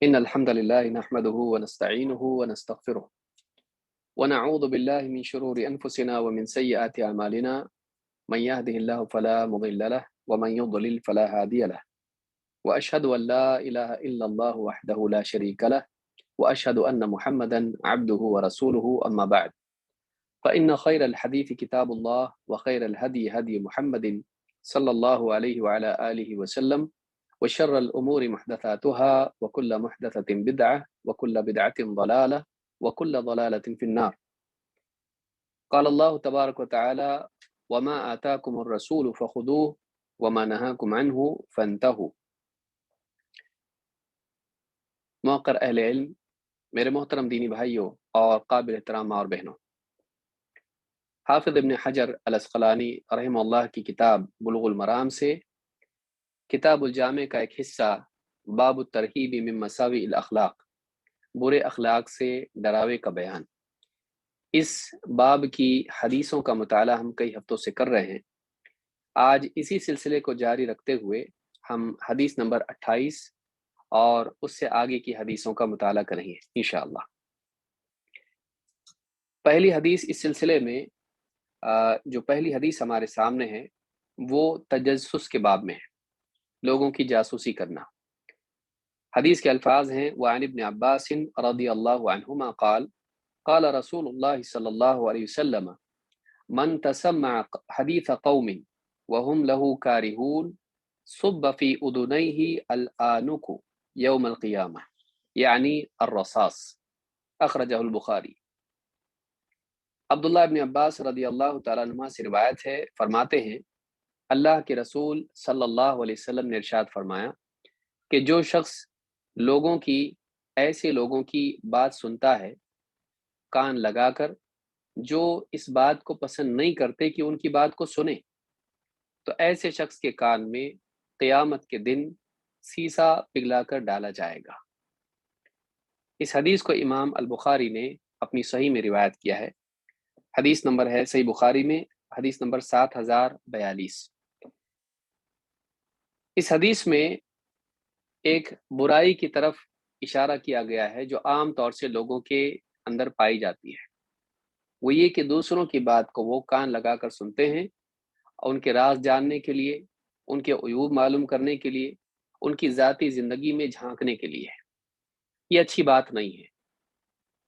إن الحمد لله نحمده ونستعينه ونستغفره ونعوذ بالله من شرور أنفسنا ومن سيئات أعمالنا من يهده الله فلا مضل له ومن يضلل فلا هادي له وأشهد أن لا إله إلا الله وحده لا شريك له وأشهد أن محمدا عبده ورسوله أما بعد فإن خير الحديث كتاب الله وخير الهدي هدي محمد صلى الله عليه وعلى آله وسلم وشر الأمور محدثاتها وكل محدثة بدعة وكل بدعة ضلالة وكل ضلالة في النار. قال الله تبارك وتعالى وما آتاكم الرسول فخذوه وما نهاكم عنه فانتهوا. موقر اہل علم، میرے محترم دینی بھائیوں اور قابل احترام ماں اور بہنوں، حافظ ابن حجر العسقلانی رحمہ اللہ کی کتاب بلوغ المرام سے کتاب الجامع کا ایک حصہ باب الترہیب من مساوی الاخلاق، برے اخلاق سے ڈراوے کا بیان، اس باب کی حدیثوں کا مطالعہ ہم کئی ہفتوں سے کر رہے ہیں۔ آج اسی سلسلے کو جاری رکھتے ہوئے ہم حدیث نمبر 28 اور اس سے آگے کی حدیثوں کا مطالعہ کریں گے انشاءاللہ۔ پہلی حدیث اس سلسلے میں جو پہلی حدیث ہمارے سامنے ہے وہ تجسس کے باب میں ہے، لوگوں کی جاسوسی کرنا۔ حدیث کے الفاظ ہیں وعن ابن عباس رضی اللہ عنہما قال قال رسول اللہ صلی اللہ علیہ وسلم من تسمع حدیث قوم وهم له كارهون صب في اذنيه الآنك يوم القیامہ یعنی الرصاص، اخرجہ البخاری۔ عبداللہ ابن عباس رضی اللہ تعالیٰ عنہ سے روایت ہے، فرماتے ہیں اللہ کے رسول صلی اللہ علیہ وسلم نے ارشاد فرمایا کہ جو شخص ایسے لوگوں کی بات سنتا ہے کان لگا کر، جو اس بات کو پسند نہیں کرتے کہ ان کی بات کو سنیں، تو ایسے شخص کے کان میں قیامت کے دن سیسا پگھلا کر ڈالا جائے گا۔ اس حدیث کو امام البخاری نے اپنی صحیح میں روایت کیا ہے۔ حدیث نمبر ہے صحیح بخاری میں حدیث نمبر 7042۔ اس حدیث میں ایک برائی کی طرف اشارہ کیا گیا ہے جو عام طور سے لوگوں کے اندر پائی جاتی ہے، وہ یہ کہ دوسروں کی بات کو وہ کان لگا کر سنتے ہیں، ان کے راز جاننے کے لیے، ان کے عیوب معلوم کرنے کے لیے، ان کی ذاتی زندگی میں جھانکنے کے لیے۔ یہ اچھی بات نہیں ہے۔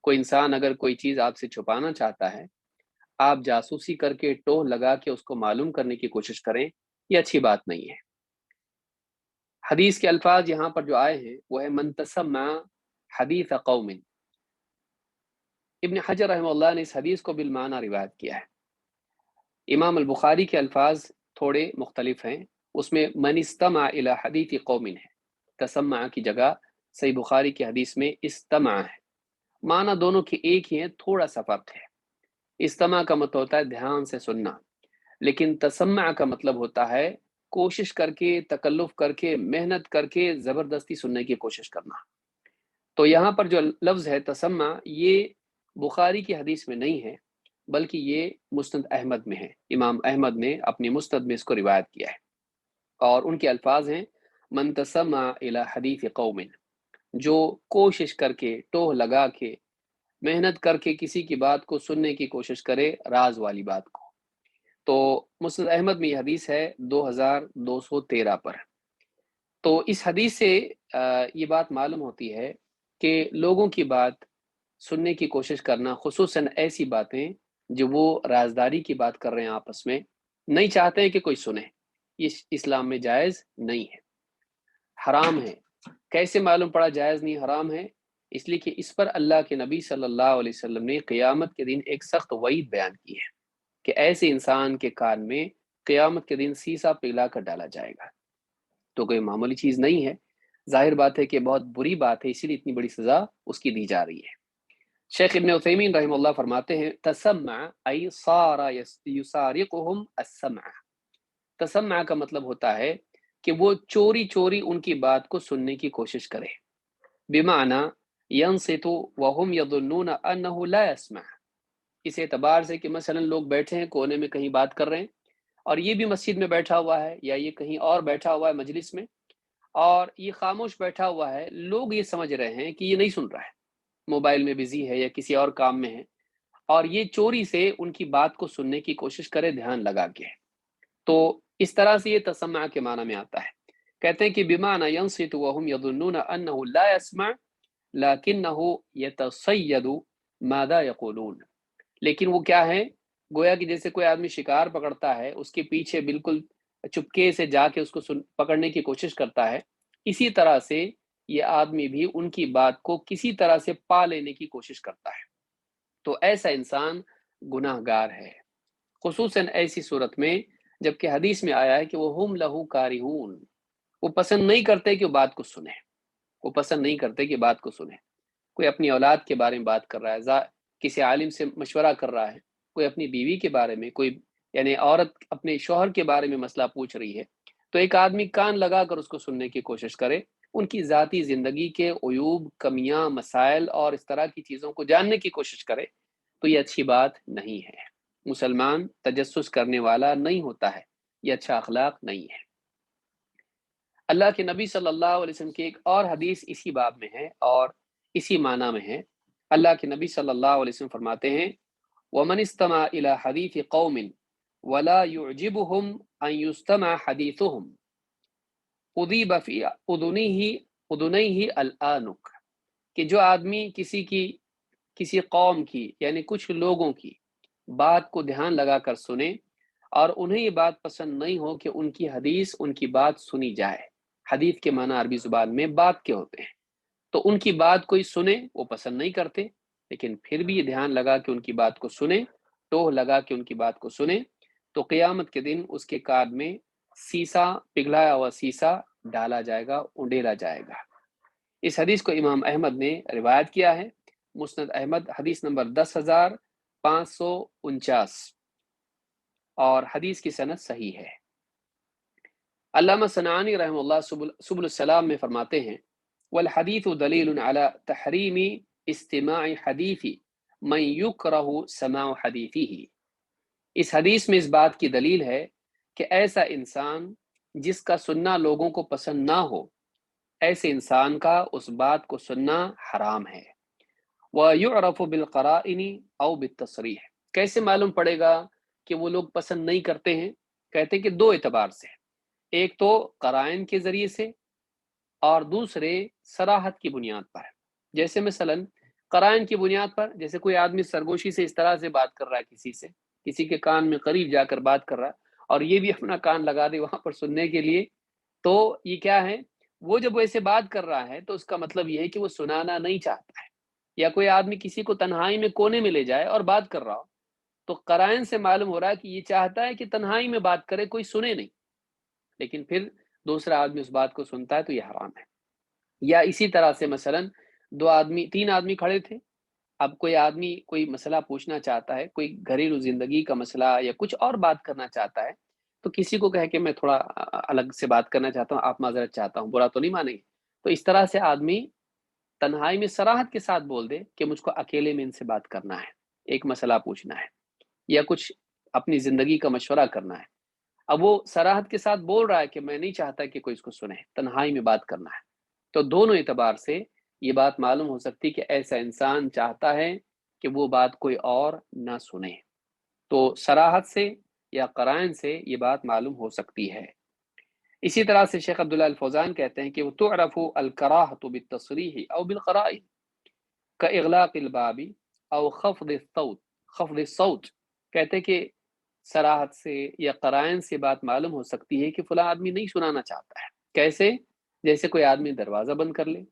کوئی انسان اگر کوئی چیز آپ سے چھپانا چاہتا ہے، آپ جاسوسی کر کے ٹوہ لگا کے اس کو معلوم کرنے کی کوشش کریں، یہ اچھی بات نہیں ہے۔ حدیث کے الفاظ یہاں پر جو آئے ہیں وہ ہے من تسمع حدیث قوم۔ ابن حجر رحمہ اللہ نے اس حدیث کو بالمعنی روایت کیا ہے۔ امام البخاری کے الفاظ تھوڑے مختلف ہیں، اس میں من استمع الی حدیث قوم ہے، تسمع کی جگہ صحیح بخاری کی حدیث میں استمع ہے۔ معنی دونوں کے ایک ہی ہیں، تھوڑا سا فرق ہے۔ استماع کا مطلب ہوتا ہے دھیان سے سننا، لیکن تسمع کا مطلب ہوتا ہے کوشش کر کے، تکلف کر کے، محنت کر کے زبردستی سننے کی کوشش کرنا۔ تو یہاں پر جو لفظ ہے تسمع، یہ بخاری کی حدیث میں نہیں ہے، بلکہ یہ مسند احمد میں ہے۔ امام احمد نے اپنی مسند میں اس کو روایت کیا ہے، اور ان کے الفاظ ہیں من تسمع الی حدیث قوم، جو کوشش کر کے، ٹوہ لگا کے، محنت کر کے کسی کی بات کو سننے کی کوشش کرے، راز والی بات کو۔ تو مسند احمد میں یہ حدیث ہے 2213 پر۔ تو اس حدیث سے یہ بات معلوم ہوتی ہے کہ لوگوں کی بات سننے کی کوشش کرنا، خصوصاً ایسی باتیں جو وہ رازداری کی بات کر رہے ہیں، آپس میں نہیں چاہتے ہیں کہ کوئی سنے، یہ اسلام میں جائز نہیں ہے، حرام ہے۔ کیسے معلوم پڑا جائز نہیں حرام ہے؟ اس لیے کہ اس پر اللہ کے نبی صلی اللہ علیہ وسلم نے قیامت کے دن ایک سخت وعید بیان کی ہے کہ ایسے انسان کے کان میں قیامت کے دن سیسا پگھلا کر ڈالا جائے گا۔ تو کوئی معمولی چیز نہیں ہے، ظاہر بات ہے کہ بہت بری بات ہے، اسی لیے اتنی بڑی سزا اس کی دی جا رہی ہے۔ شیخ ابن عثیمین رحمہ اللہ فرماتے ہیں تسمع ای صار یسارقهم السمع۔ تسمع کا مطلب ہوتا ہے کہ وہ چوری چوری ان کی بات کو سننے کی کوشش کرے، بمعنی ينصت وهم يظنون انه لا يسمع، اس اعتبار سے کہ مثلا لوگ بیٹھے ہیں کونے میں کہیں بات کر رہے ہیں، اور یہ بھی مسجد میں بیٹھا ہوا ہے یا یہ کہیں اور بیٹھا ہوا ہے مجلس میں، اور یہ خاموش بیٹھا ہوا ہے، لوگ یہ سمجھ رہے ہیں کہ یہ نہیں سن رہا ہے، موبائل میں بزی ہے یا کسی اور کام میں ہے، اور یہ چوری سے ان کی بات کو سننے کی کوشش کرے دھیان لگا کے۔ تو اس طرح سے یہ تسمع کے معنی میں آتا ہے۔ کہتے ہیں کہ بمعنی ینصت وهم یظنون انه لا يسمع لکنه یتصید ماذا یقولون، لیکن وہ کیا ہے، گویا کہ جیسے کوئی آدمی شکار پکڑتا ہے، اس کے پیچھے بالکل چپکے سے جا کے اس کو پکڑنے کی کوشش کرتا ہے، اسی طرح سے یہ آدمی بھی ان کی بات کو کسی طرح سے پا لینے کی کوشش کرتا ہے۔ تو ایسا انسان گناہ گار ہے، خصوصاً ایسی صورت میں جبکہ حدیث میں آیا ہے کہ وہ ہم لہو کارہون، وہ پسند نہیں کرتے کہ وہ بات کو سنیں، وہ پسند نہیں کرتے کہ بات کو سنیں۔ کوئی اپنی اولاد کے بارے میں بات کر رہا ہے، کسی عالم سے مشورہ کر رہا ہے، کوئی اپنی بیوی کے بارے میں، کوئی یعنی عورت اپنے شوہر کے بارے میں مسئلہ پوچھ رہی ہے، تو ایک آدمی کان لگا کر اس کو سننے کی کوشش کرے، ان کی ذاتی زندگی کے عیوب، کمیاں، مسائل اور اس طرح کی چیزوں کو جاننے کی کوشش کرے، تو یہ اچھی بات نہیں ہے۔ مسلمان تجسس کرنے والا نہیں ہوتا ہے، یہ اچھا اخلاق نہیں ہے۔ اللہ کے نبی صلی اللہ علیہ وسلم کی ایک اور حدیث اسی باب میں ہے اور اسی معنی میں ہے۔ اللہ کے نبی صلی اللہ علیہ وسلم فرماتے ہیں وَمَنِ اسْتَمَعَ إِلَى حَدِيثِ قَوْمٍ وَلَا يُعْجِبُهُمْ أَن يُسْتَمَعَ حَدِيثُهُمْ أُذِيبَ فِي أُذُنَيْهِ الْآنُكَ، کہ جو آدمی کسی قوم کی یعنی کچھ لوگوں کی بات کو دھیان لگا کر سنے اور انہیں یہ بات پسند نہیں ہو کہ ان کی حدیث، ان کی بات سنی جائے، حدیث کے معنی عربی زبان میں بات کے ہوتے ہیں، تو ان کی بات کوئی سنے وہ پسند نہیں کرتے، لیکن پھر بھی یہ دھیان لگا کہ ان کی بات کو سنے، ٹوہ لگا کہ ان کی بات کو سنے، تو قیامت کے دن اس کے کان میں سیسا، پگھلایا ہوا سیسا ڈالا جائے گا، اونڈیلا جائے گا۔ اس حدیث کو امام احمد نے روایت کیا ہے، مسند احمد حدیث نمبر 10,549، اور حدیث کی سند صحیح ہے۔ علامہ صنعانی رحمہ اللہ سبل السلام میں فرماتے ہیں والحدیث دلیل علی تحریم استماع حدیث من یکرہ سماع حدیثہ، اس حدیث میں اس بات کی دلیل ہے کہ ایسا انسان جس کا سننا لوگوں کو پسند نہ ہو، ایسے انسان کا اس بات کو سننا حرام ہے۔ وَيُعْرَفُ بِالْقَرَائِنِ أَوْ بِالتَّصْرِيحِ، کیسے معلوم پڑے گا کہ وہ لوگ پسند نہیں کرتے ہیں؟ کہتے ہیں کہ دو اعتبار سے، ایک تو قرائن کے ذریعے سے اور دوسرے صراحت کی بنیاد پر۔ جیسے مثلا قرائن کی بنیاد پر، جیسے کوئی آدمی سرگوشی سے اس طرح سے بات کر رہا ہے، کسی کے کان میں قریب جا کر بات کر رہا ہے اور یہ بھی اپنا کان لگا دے وہاں پر سننے کے لیے، تو یہ کیا ہے، وہ جب ایسے بات کر رہا ہے تو اس کا مطلب یہ ہے کہ وہ سنانا نہیں چاہتا ہے۔ یا کوئی آدمی کسی کو تنہائی میں کونے میں لے جائے اور بات کر رہا ہو، تو قرائن سے معلوم ہو رہا ہے کہ یہ چاہتا ہے کہ تنہائی میں بات کرے، کوئی سنے نہیں، لیکن پھر دوسرا آدمی اس بات کو سنتا ہے تو یہ حرام ہے۔ یا اسی طرح سے مثلا تین آدمی کھڑے تھے، اب کوئی آدمی کوئی مسئلہ پوچھنا چاہتا ہے، کوئی گھریلو زندگی کا مسئلہ یا کچھ اور بات کرنا چاہتا ہے، تو کسی کو کہے کہ میں تھوڑا الگ سے بات کرنا چاہتا ہوں، آپ معذرت چاہتا ہوں، برا تو نہیں مانیں گے؟ تو اس طرح سے آدمی تنہائی میں صراحت کے ساتھ بول دے کہ مجھ کو اکیلے میں ان سے بات کرنا ہے، ایک مسئلہ پوچھنا ہے یا کچھ اپنی زندگی کا مشورہ کرنا ہے، اب وہ صراحت کے ساتھ بول رہا ہے کہ میں نہیں چاہتا کہ کوئی اس کو سنے، تنہائی میں بات کرنا ہے، تو دونوں اعتبار سے یہ بات معلوم ہو سکتی کہ ایسا انسان چاہتا ہے کہ وہ بات کوئی اور نہ سنے، تو صراحت سے یا قرائن سے یہ بات معلوم ہو سکتی ہے۔ اسی طرح سے شیخ عبداللہ الفوزان کہتے ہیں کہ وہ تعرف الکراہۃ بالتصریح او بالقرائن کاغلاق الباب او خفض الصوت، کہتے ہیں کہ صراحت سے یا قرائن سے بات معلوم ہو سکتی ہے کہ فلاں آدمی نہیں سنانا چاہتا ہے۔ کیسے؟ جیسے کوئی آدمی دروازہ بند کر لے،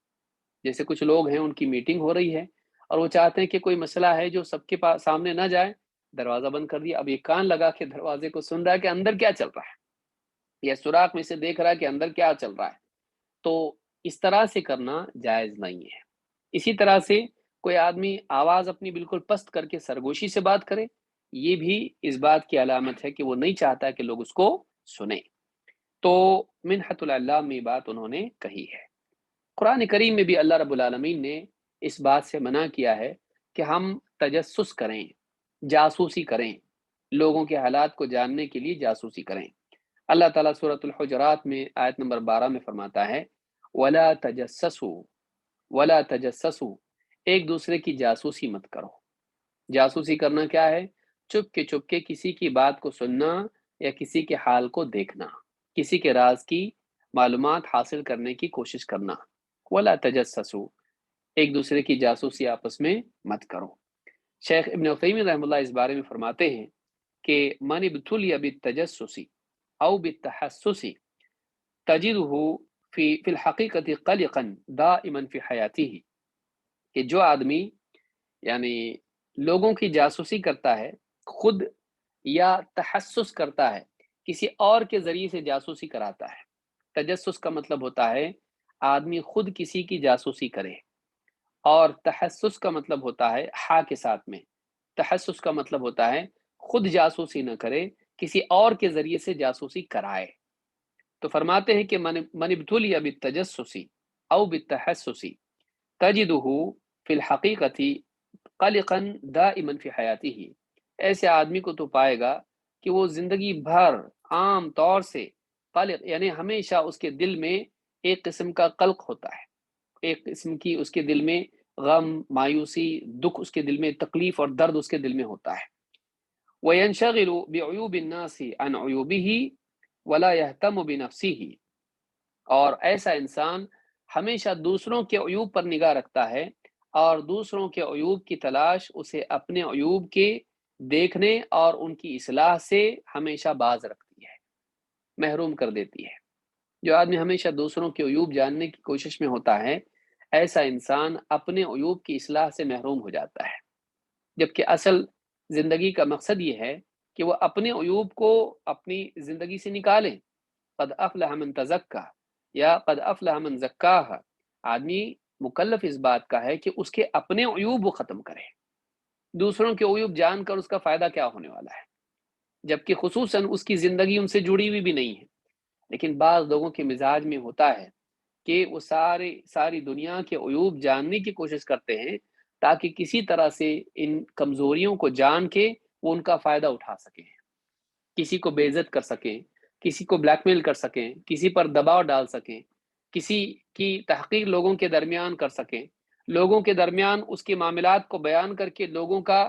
جیسے کچھ لوگ ہیں ان کی میٹنگ ہو رہی ہے اور وہ چاہتے ہیں کہ کوئی مسئلہ ہے جو سب کے پاس سامنے نہ جائے، دروازہ بند کر دیا، اب یہ کان لگا کے دروازے کو سن رہا ہے کہ اندر کیا چل رہا ہے، یا سوراخ میں سے دیکھ رہا ہے کہ اندر کیا چل رہا ہے، تو اس طرح سے کرنا جائز نہیں ہے۔ اسی طرح سے کوئی آدمی آواز اپنی بالکل پست کر کے سرگوشی سے بات کرے، یہ بھی اس بات کی علامت ہے کہ وہ نہیں چاہتا کہ لوگ اس کو سنیں۔ تو منحت اللہ میں بات انہوں نے کہی ہے۔ قرآن کریم میں بھی اللہ رب العالمین نے اس بات سے منع کیا ہے کہ ہم تجسس کریں، جاسوسی کریں، لوگوں کے حالات کو جاننے کے لیے جاسوسی کریں۔ اللہ تعالیٰ سورۃ الحجرات میں آیت نمبر 12 میں فرماتا ہے ولا تجسسوا ولا تجسسوا، ایک دوسرے کی جاسوسی مت کرو۔ جاسوسی کرنا کیا ہے؟ چپ کے کسی کی بات کو سننا یا کسی کے حال کو دیکھنا، کسی کے راز کی معلومات حاصل کرنے کی کوشش کرنا۔ ولا تجسسوا، ایک دوسرے کی جاسوسی آپس میں مت کرو۔ شیخ ابن عثیمین رحمہ اللہ اس بارے میں فرماتے ہیں کہ من ابتلی بالتجسس او بالتحسس تجدہ فی الحقیقت قلقا دائما فی حیاتہ، کہ جو آدمی یعنی لوگوں کی جاسوسی کرتا ہے، خود یا تحسس کرتا ہے، کسی اور کے ذریعے سے جاسوسی کراتا ہے۔ تجسس کا مطلب ہوتا ہے آدمی خود کسی کی جاسوسی کرے، اور تحسس کا مطلب ہوتا ہے ہا کے ساتھ میں، تحسس کا مطلب ہوتا ہے خود جاسوسی نہ کرے، کسی اور کے ذریعے سے جاسوسی کرائے۔ تو فرماتے ہیں کہ من ابتلی بالتجسس او بالتحسس تجدہ فی الحقیقت قلقا دائما فی حیاتہ، ایسے آدمی کو تو پائے گا کہ وہ زندگی بھر عام طور سے قلق، یعنی ہمیشہ اس کے دل میں ایک قسم کا قلق ہوتا ہے، ایک قسم کی اس کے دل میں غم، مایوسی، دکھ اس کے دل میں، تکلیف اور درد اس کے دل میں ہوتا ہے۔ وَيَنشَغِلُ بِعُيُوبِ النَّاسِ عَنْ عُيُوبِهِ وَلَا يَهْتَمُ بِنَفْسِهِ، اور ایسا انسان ہمیشہ دوسروں کے عیوب پر نگاہ رکھتا ہے، اور دوسروں کے عیوب کی تلاش اسے اپنے عیوب کے دیکھنے اور ان کی اصلاح سے ہمیشہ باز رکھتی ہے، محروم کر دیتی ہے۔ جو آدمی ہمیشہ دوسروں کے عیوب جاننے کی کوشش میں ہوتا ہے، ایسا انسان اپنے عیوب کی اصلاح سے محروم ہو جاتا ہے، جبکہ اصل زندگی کا مقصد یہ ہے کہ وہ اپنے عیوب کو اپنی زندگی سے نکالیں۔ قد افلح من تزکا یا قد افلح من زکاہا، آدمی مکلف اس بات کا ہے کہ اس کے اپنے عیوب وہ ختم کرے، دوسروں کے عیوب جان کر اس کا فائدہ کیا ہونے والا ہے، جبکہ خصوصاً اس کی زندگی ان سے جڑی ہوئی بھی نہیں ہے۔ لیکن بعض لوگوں کے مزاج میں ہوتا ہے کہ وہ ساری دنیا کے عیوب جاننے کی کوشش کرتے ہیں تاکہ کسی طرح سے ان کمزوریوں کو جان کے وہ ان کا فائدہ اٹھا سکیں، کسی کو بے عزت کر سکیں، کسی کو بلیک میل کر سکیں، کسی پر دباؤ ڈال سکیں، کسی کی تحقیر لوگوں کے درمیان کر سکیں، لوگوں کے درمیان اس کے معاملات کو بیان کر کے لوگوں کا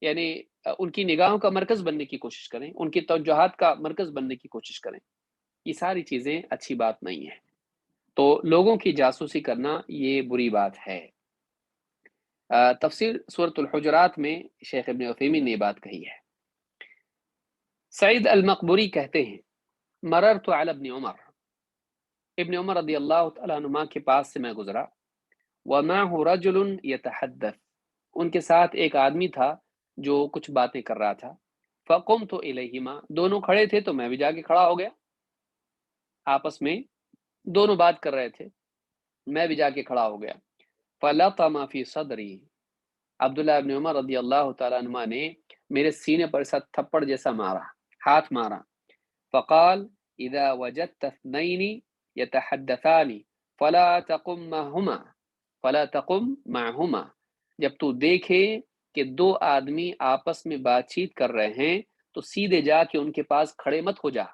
یعنی ان کی نگاہوں کا مرکز بننے کی کوشش کریں، ان کی توجہات کا مرکز بننے کی کوشش کریں۔ یہ ساری چیزیں اچھی بات نہیں ہے، تو لوگوں کی جاسوسی کرنا یہ بری بات ہے۔ تفسیر سورۃ الحجرات میں شیخ ابن عثیمین نے یہ بات کہی ہے۔ سعید المقبوری کہتے ہیں مررت علی ابن عمر، ابن عمر رضی اللہ تعالیٰ عنہما کے پاس سے میں گزرا، ومعه رجل يتحدث، ان کے ساتھ ایک آدمی تھا جو کچھ باتیں کر رہا تھا، فقمت الیہما، دونوں کھڑے تھے تو میں بھی جا کے کھڑا ہو گیا، آپس میں دونوں بات کر رہے تھے، میں بھی جا کے کھڑا ہو گیا۔ فلطم فی صدری، عبداللہ ابن عمر رضی اللہ تعالیٰ عنہ نے میرے سینے پر ساتھ تھپڑ جیسا مارا، ہاتھ مارا۔ فقال اذا وجدت اثنین یتحدثان فلا تقم معهما، جب تو دیکھے کہ دو آدمی آپس میں بات چیت کر رہے ہیں تو سیدھے جا کے ان کے پاس کھڑے مت ہو جا۔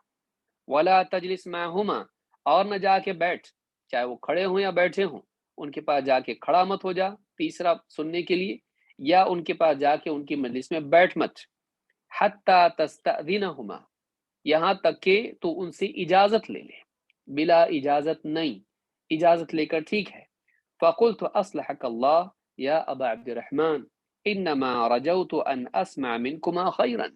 ولا تجلس معهما، اور نہ جا کے بیٹھ، چاہے وہ کھڑے ہوں یا بیٹھے ہوں، ان کے پاس جا کے کھڑا مت ہو جا تیسرا سننے کے لیے، یا ان کے پاس جا کے ان کی مجلس میں بیٹھ مت، حتی تستأذنہما، یہاں تک کہ تو ان سے اجازت لے لے، بلا اجازت نہیں، اجازت لے کر ٹھیک ہے۔ فقلت اصلحک اللہ یا ابا عبد الرحمن انما رجوت ان اسمع منکما خیرا،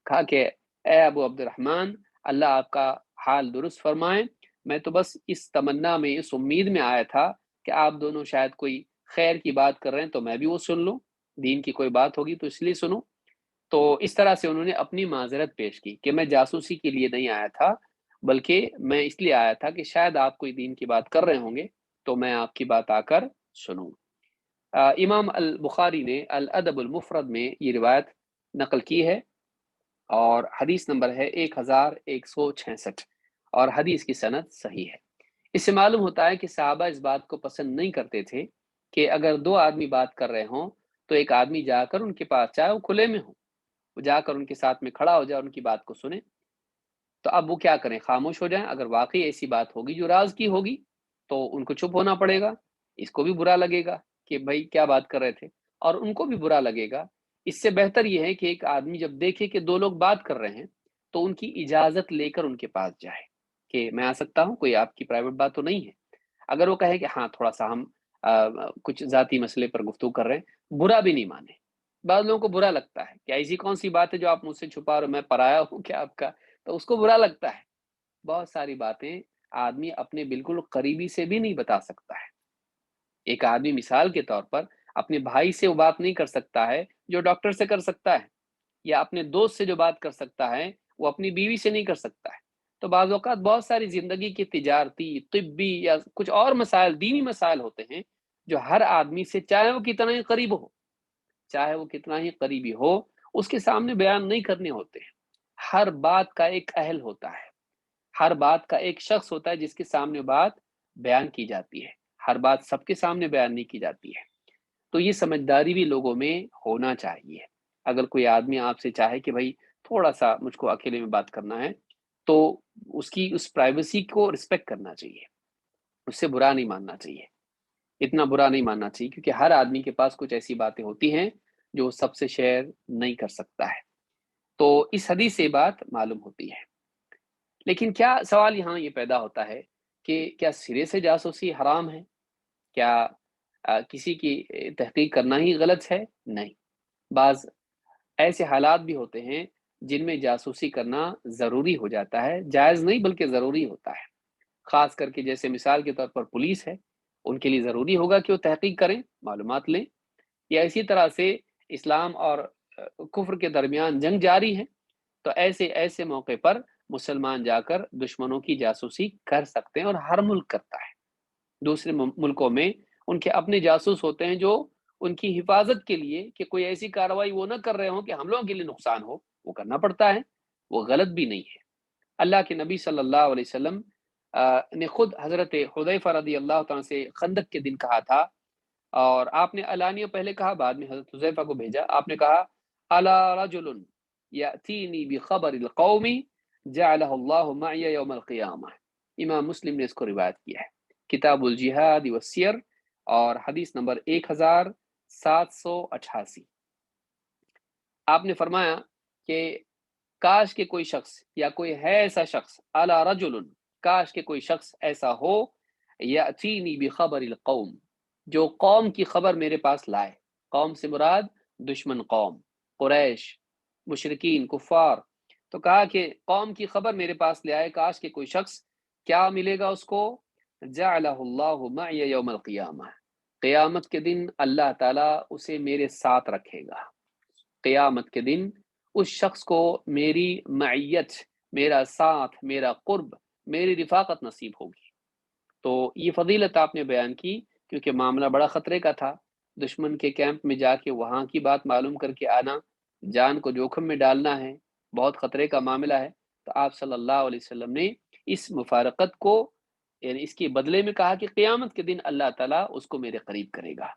کہا کہ اے ابو عبد الرحمن اللہ آپ کا حال درست فرمائے، میں تو بس اس تمنا میں، اس امید میں آیا تھا کہ آپ دونوں شاید کوئی خیر کی بات کر رہے ہیں تو میں بھی وہ سن لوں، دین کی کوئی بات ہوگی تو اس لیے سنوں۔ تو اس طرح سے انہوں نے اپنی معذرت پیش کی کہ میں جاسوسی کے لیے نہیں آیا تھا، بلکہ میں اس لیے آیا تھا کہ شاید آپ کوئی دین کی بات کر رہے ہوں گے تو میں آپ کی بات آ کر سنوں۔ امام البخاری نے الادب المفرد میں یہ روایت نقل کی ہے، اور حدیث نمبر ہے 1166، اور حدیث کی سند صحیح ہے۔ اس سے معلوم ہوتا ہے کہ صحابہ اس بات کو پسند نہیں کرتے تھے کہ اگر دو آدمی بات کر رہے ہوں تو ایک آدمی جا کر ان کے پاس، چاہے وہ کھلے میں ہو، وہ جا کر ان کے ساتھ میں کھڑا ہو جائے اور ان کی بات کو سنے۔ تو اب وہ کیا کریں؟ خاموش ہو جائیں؟ اگر واقعی ایسی بات ہوگی جو راز کی ہوگی تو ان کو چپ ہونا پڑے گا، اس کو بھی برا لگے گا کہ بھائی کیا بات کر رہے تھے، اور ان کو بھی برا لگے گا۔ اس سے بہتر یہ ہے کہ ایک آدمی جب دیکھے کہ دو لوگ بات کر رہے ہیں تو ان کی اجازت لے کر ان کے پاس جائے کہ میں آ سکتا ہوں، کوئی آپ کی پرائیویٹ بات تو نہیں ہے؟ اگر وہ کہے کہ ہاں تھوڑا سا ہم کچھ ذاتی مسئلے پر گفتگو کر رہے ہیں، برا بھی نہیں مانے۔ بعض لوگوں کو برا لگتا ہے کہ ایسی کون سی بات ہے جو آپ مجھ سے چھپا رہے ہو، میں پرایا ہوں کیا آپ کا؟ تو اس کو برا لگتا ہے۔ بہت ساری باتیں آدمی اپنے بالکل قریبی سے بھی نہیں بتا سکتا ہے۔ ایک آدمی مثال کے طور پر اپنے بھائی سے وہ بات نہیں کر سکتا ہے جو ڈاکٹر سے کر سکتا ہے، یا اپنے دوست سے جو بات کر سکتا ہے وہ اپنی بیوی سے نہیں کر سکتا ہے۔ تو بعض اوقات بہت ساری زندگی کی تجارتی، طبی یا کچھ اور مسائل، دینی مسائل ہوتے ہیں جو ہر آدمی سے، چاہے وہ کتنا ہی قریب ہو، چاہے وہ کتنا ہی قریبی ہو، اس کے سامنے بیان نہیں کرنے ہوتے ہیں۔ ہر بات کا ایک اہل ہوتا ہے، ہر بات کا ایک شخص ہوتا ہے جس کے سامنے بات بیان کی جاتی ہے۔ ہر بات سب کے سامنے بیان نہیں کی جاتی ہے۔ تو یہ سمجھداری بھی لوگوں میں ہونا چاہیے۔ اگر کوئی آدمی آپ سے چاہے کہ بھائی تھوڑا سا مجھ کو اکیلے میں بات کرنا ہے، تو اس کی اس پرائیویسی کو رسپیکٹ کرنا چاہیے، اس سے برا نہیں ماننا چاہیے، اتنا برا نہیں ماننا چاہیے، کیونکہ ہر آدمی کے پاس کچھ ایسی باتیں ہوتی ہیں جو سب سے شیئر نہیں کر سکتا ہے۔ تو اس حدیث سے بات معلوم ہوتی ہے۔ لیکن کیا سوال یہاں یہ پیدا ہوتا ہے کہ کیا سرے سے جاسوسی حرام ہے؟ کیا کسی کی تحقیق کرنا ہی غلط ہے؟ نہیں، بعض ایسے حالات بھی ہوتے ہیں جن میں جاسوسی کرنا ضروری ہو جاتا ہے، جائز نہیں بلکہ ضروری ہوتا ہے۔ خاص کر کے جیسے مثال کے طور پر پولیس ہے، ان کے لیے ضروری ہوگا کہ وہ تحقیق کریں، معلومات لیں۔ یا اسی طرح سے اسلام اور کفر کے درمیان جنگ جاری ہے، تو ایسے ایسے موقع پر مسلمان جا کر دشمنوں کی جاسوسی کر سکتے ہیں، اور ہر ملک کرتا ہے۔ دوسرے ملکوں میں ان کے اپنے جاسوس ہوتے ہیں جو ان کی حفاظت کے لیے، کہ کوئی ایسی کارروائی وہ نہ کر رہے ہوں کہ ہم لوگوں کے لیے نقصان ہو، وہ کرنا پڑتا ہے، وہ غلط بھی نہیں ہے۔ اللہ کے نبی صلی اللہ علیہ وسلم نے خود حضرت حذیفہ رضی اللہ تعالیٰ سے خندق کے دن کہا تھا، اور آپ نے علانیہ پہلے کہا، بعد میں حضرت حذیفہ کو بھیجا، آپ نے کہا الا رجل یاتینی بخبر القوم جعلہ اللہ معی یوم القیامہ۔ امام مسلم نے اس کو روایت کیا ہے، کتاب الجہاد والسیر، اور حدیث نمبر 1788۔ آپ نے فرمایا کہ کاش کہ کوئی شخص، یا کوئی ہے ایسا شخص، الا رجل، کاش کہ کوئی شخص ایسا ہو، یاتینی بخبر القوم، جو قوم کی خبر میرے پاس لائے۔ قوم سے مراد دشمن قوم، قریش، مشرکین، کفار۔ تو کہا کہ قوم کی خبر میرے پاس لے آئے، کاش کہ کوئی شخص، کیا ملے گا اس کو؟ جعلہ اللہ معی یوم القیامہ، قیامت کے دن اللہ تعالیٰ اسے میرے ساتھ رکھے گا۔ قیامت کے دن اس شخص کو میری معیت، میرا ساتھ، میرا قرب، میری رفاقت نصیب ہوگی۔ تو یہ فضیلت آپ نے بیان کی، کیونکہ معاملہ بڑا خطرے کا تھا، دشمن کے کیمپ میں جا کے وہاں کی بات معلوم کر کے آنا، جان کو جوخم میں ڈالنا ہے، بہت خطرے کا معاملہ ہے۔ تو آپ صلی اللہ علیہ وسلم نے اس مفارقت کو، یعنی اس کے بدلے میں کہا کہ قیامت کے دن اللہ تعالیٰ اس کو میرے قریب کرے گا۔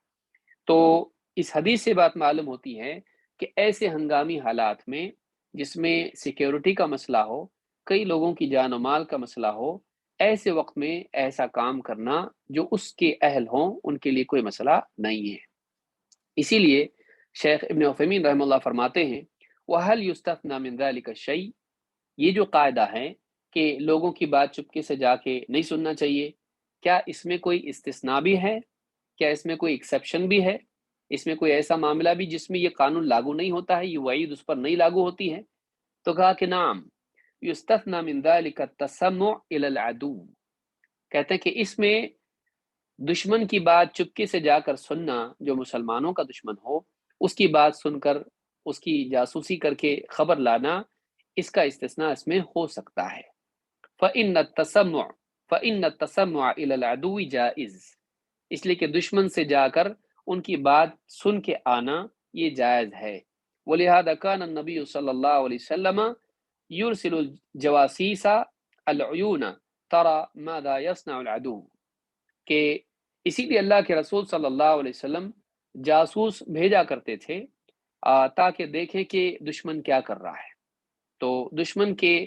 تو اس حدیث سے بات معلوم ہوتی ہے کہ ایسے ہنگامی حالات میں، جس میں سیکیورٹی کا مسئلہ ہو، کئی لوگوں کی جان و مال کا مسئلہ ہو، ایسے وقت میں ایسا کام کرنا جو اس کے اہل ہوں، ان کے لیے کوئی مسئلہ نہیں ہے۔ اسی لیے شیخ ابن عثیمین رحمہ اللہ فرماتے ہیں وَهَلْ يُسْتَثْنَى مِنْ ذَلِكَ الشَّيْءُ، یہ جو قاعدہ ہے کہ لوگوں کی بات چپکے سے جا کے نہیں سننا چاہیے، کیا اس میں کوئی استثناء بھی ہے؟ کیا اس میں کوئی ایکسیپشن بھی ہے؟ اس میں کوئی ایسا معاملہ بھی جس میں یہ قانون لاگو نہیں ہوتا ہے، یہ وعید اس پر نہیں لاگو ہوتی ہے؟ تو کہا کہ نعم یستثنى من ذلك التسمع الى العدو، کہتے ہیں کہ اس میں دشمن کی بات چپکے سے جا کر سننا، جو مسلمانوں کا دشمن ہو، اس کی بات سن کر اس کی جاسوسی کر کے خبر لانا، اس کا استثناء اس میں ہو سکتا ہے۔ فإن التسمع إلى العدو جائز، اس لیے کہ دشمن سے جا کر ان کی بات سن کے آنا یہ جائز ہے۔ ولہذا كان النبی صلی اللہ علیہ وسلم یرسل الجواسیس العیون ترى ماذا يصنع العدو، کہ اسی لیے اللہ کے رسول صلی اللہ علیہ وسلم جاسوس بھیجا کرتے تھے تاکہ دیکھیں کہ دشمن کیا کر رہا ہے۔ تو دشمن کے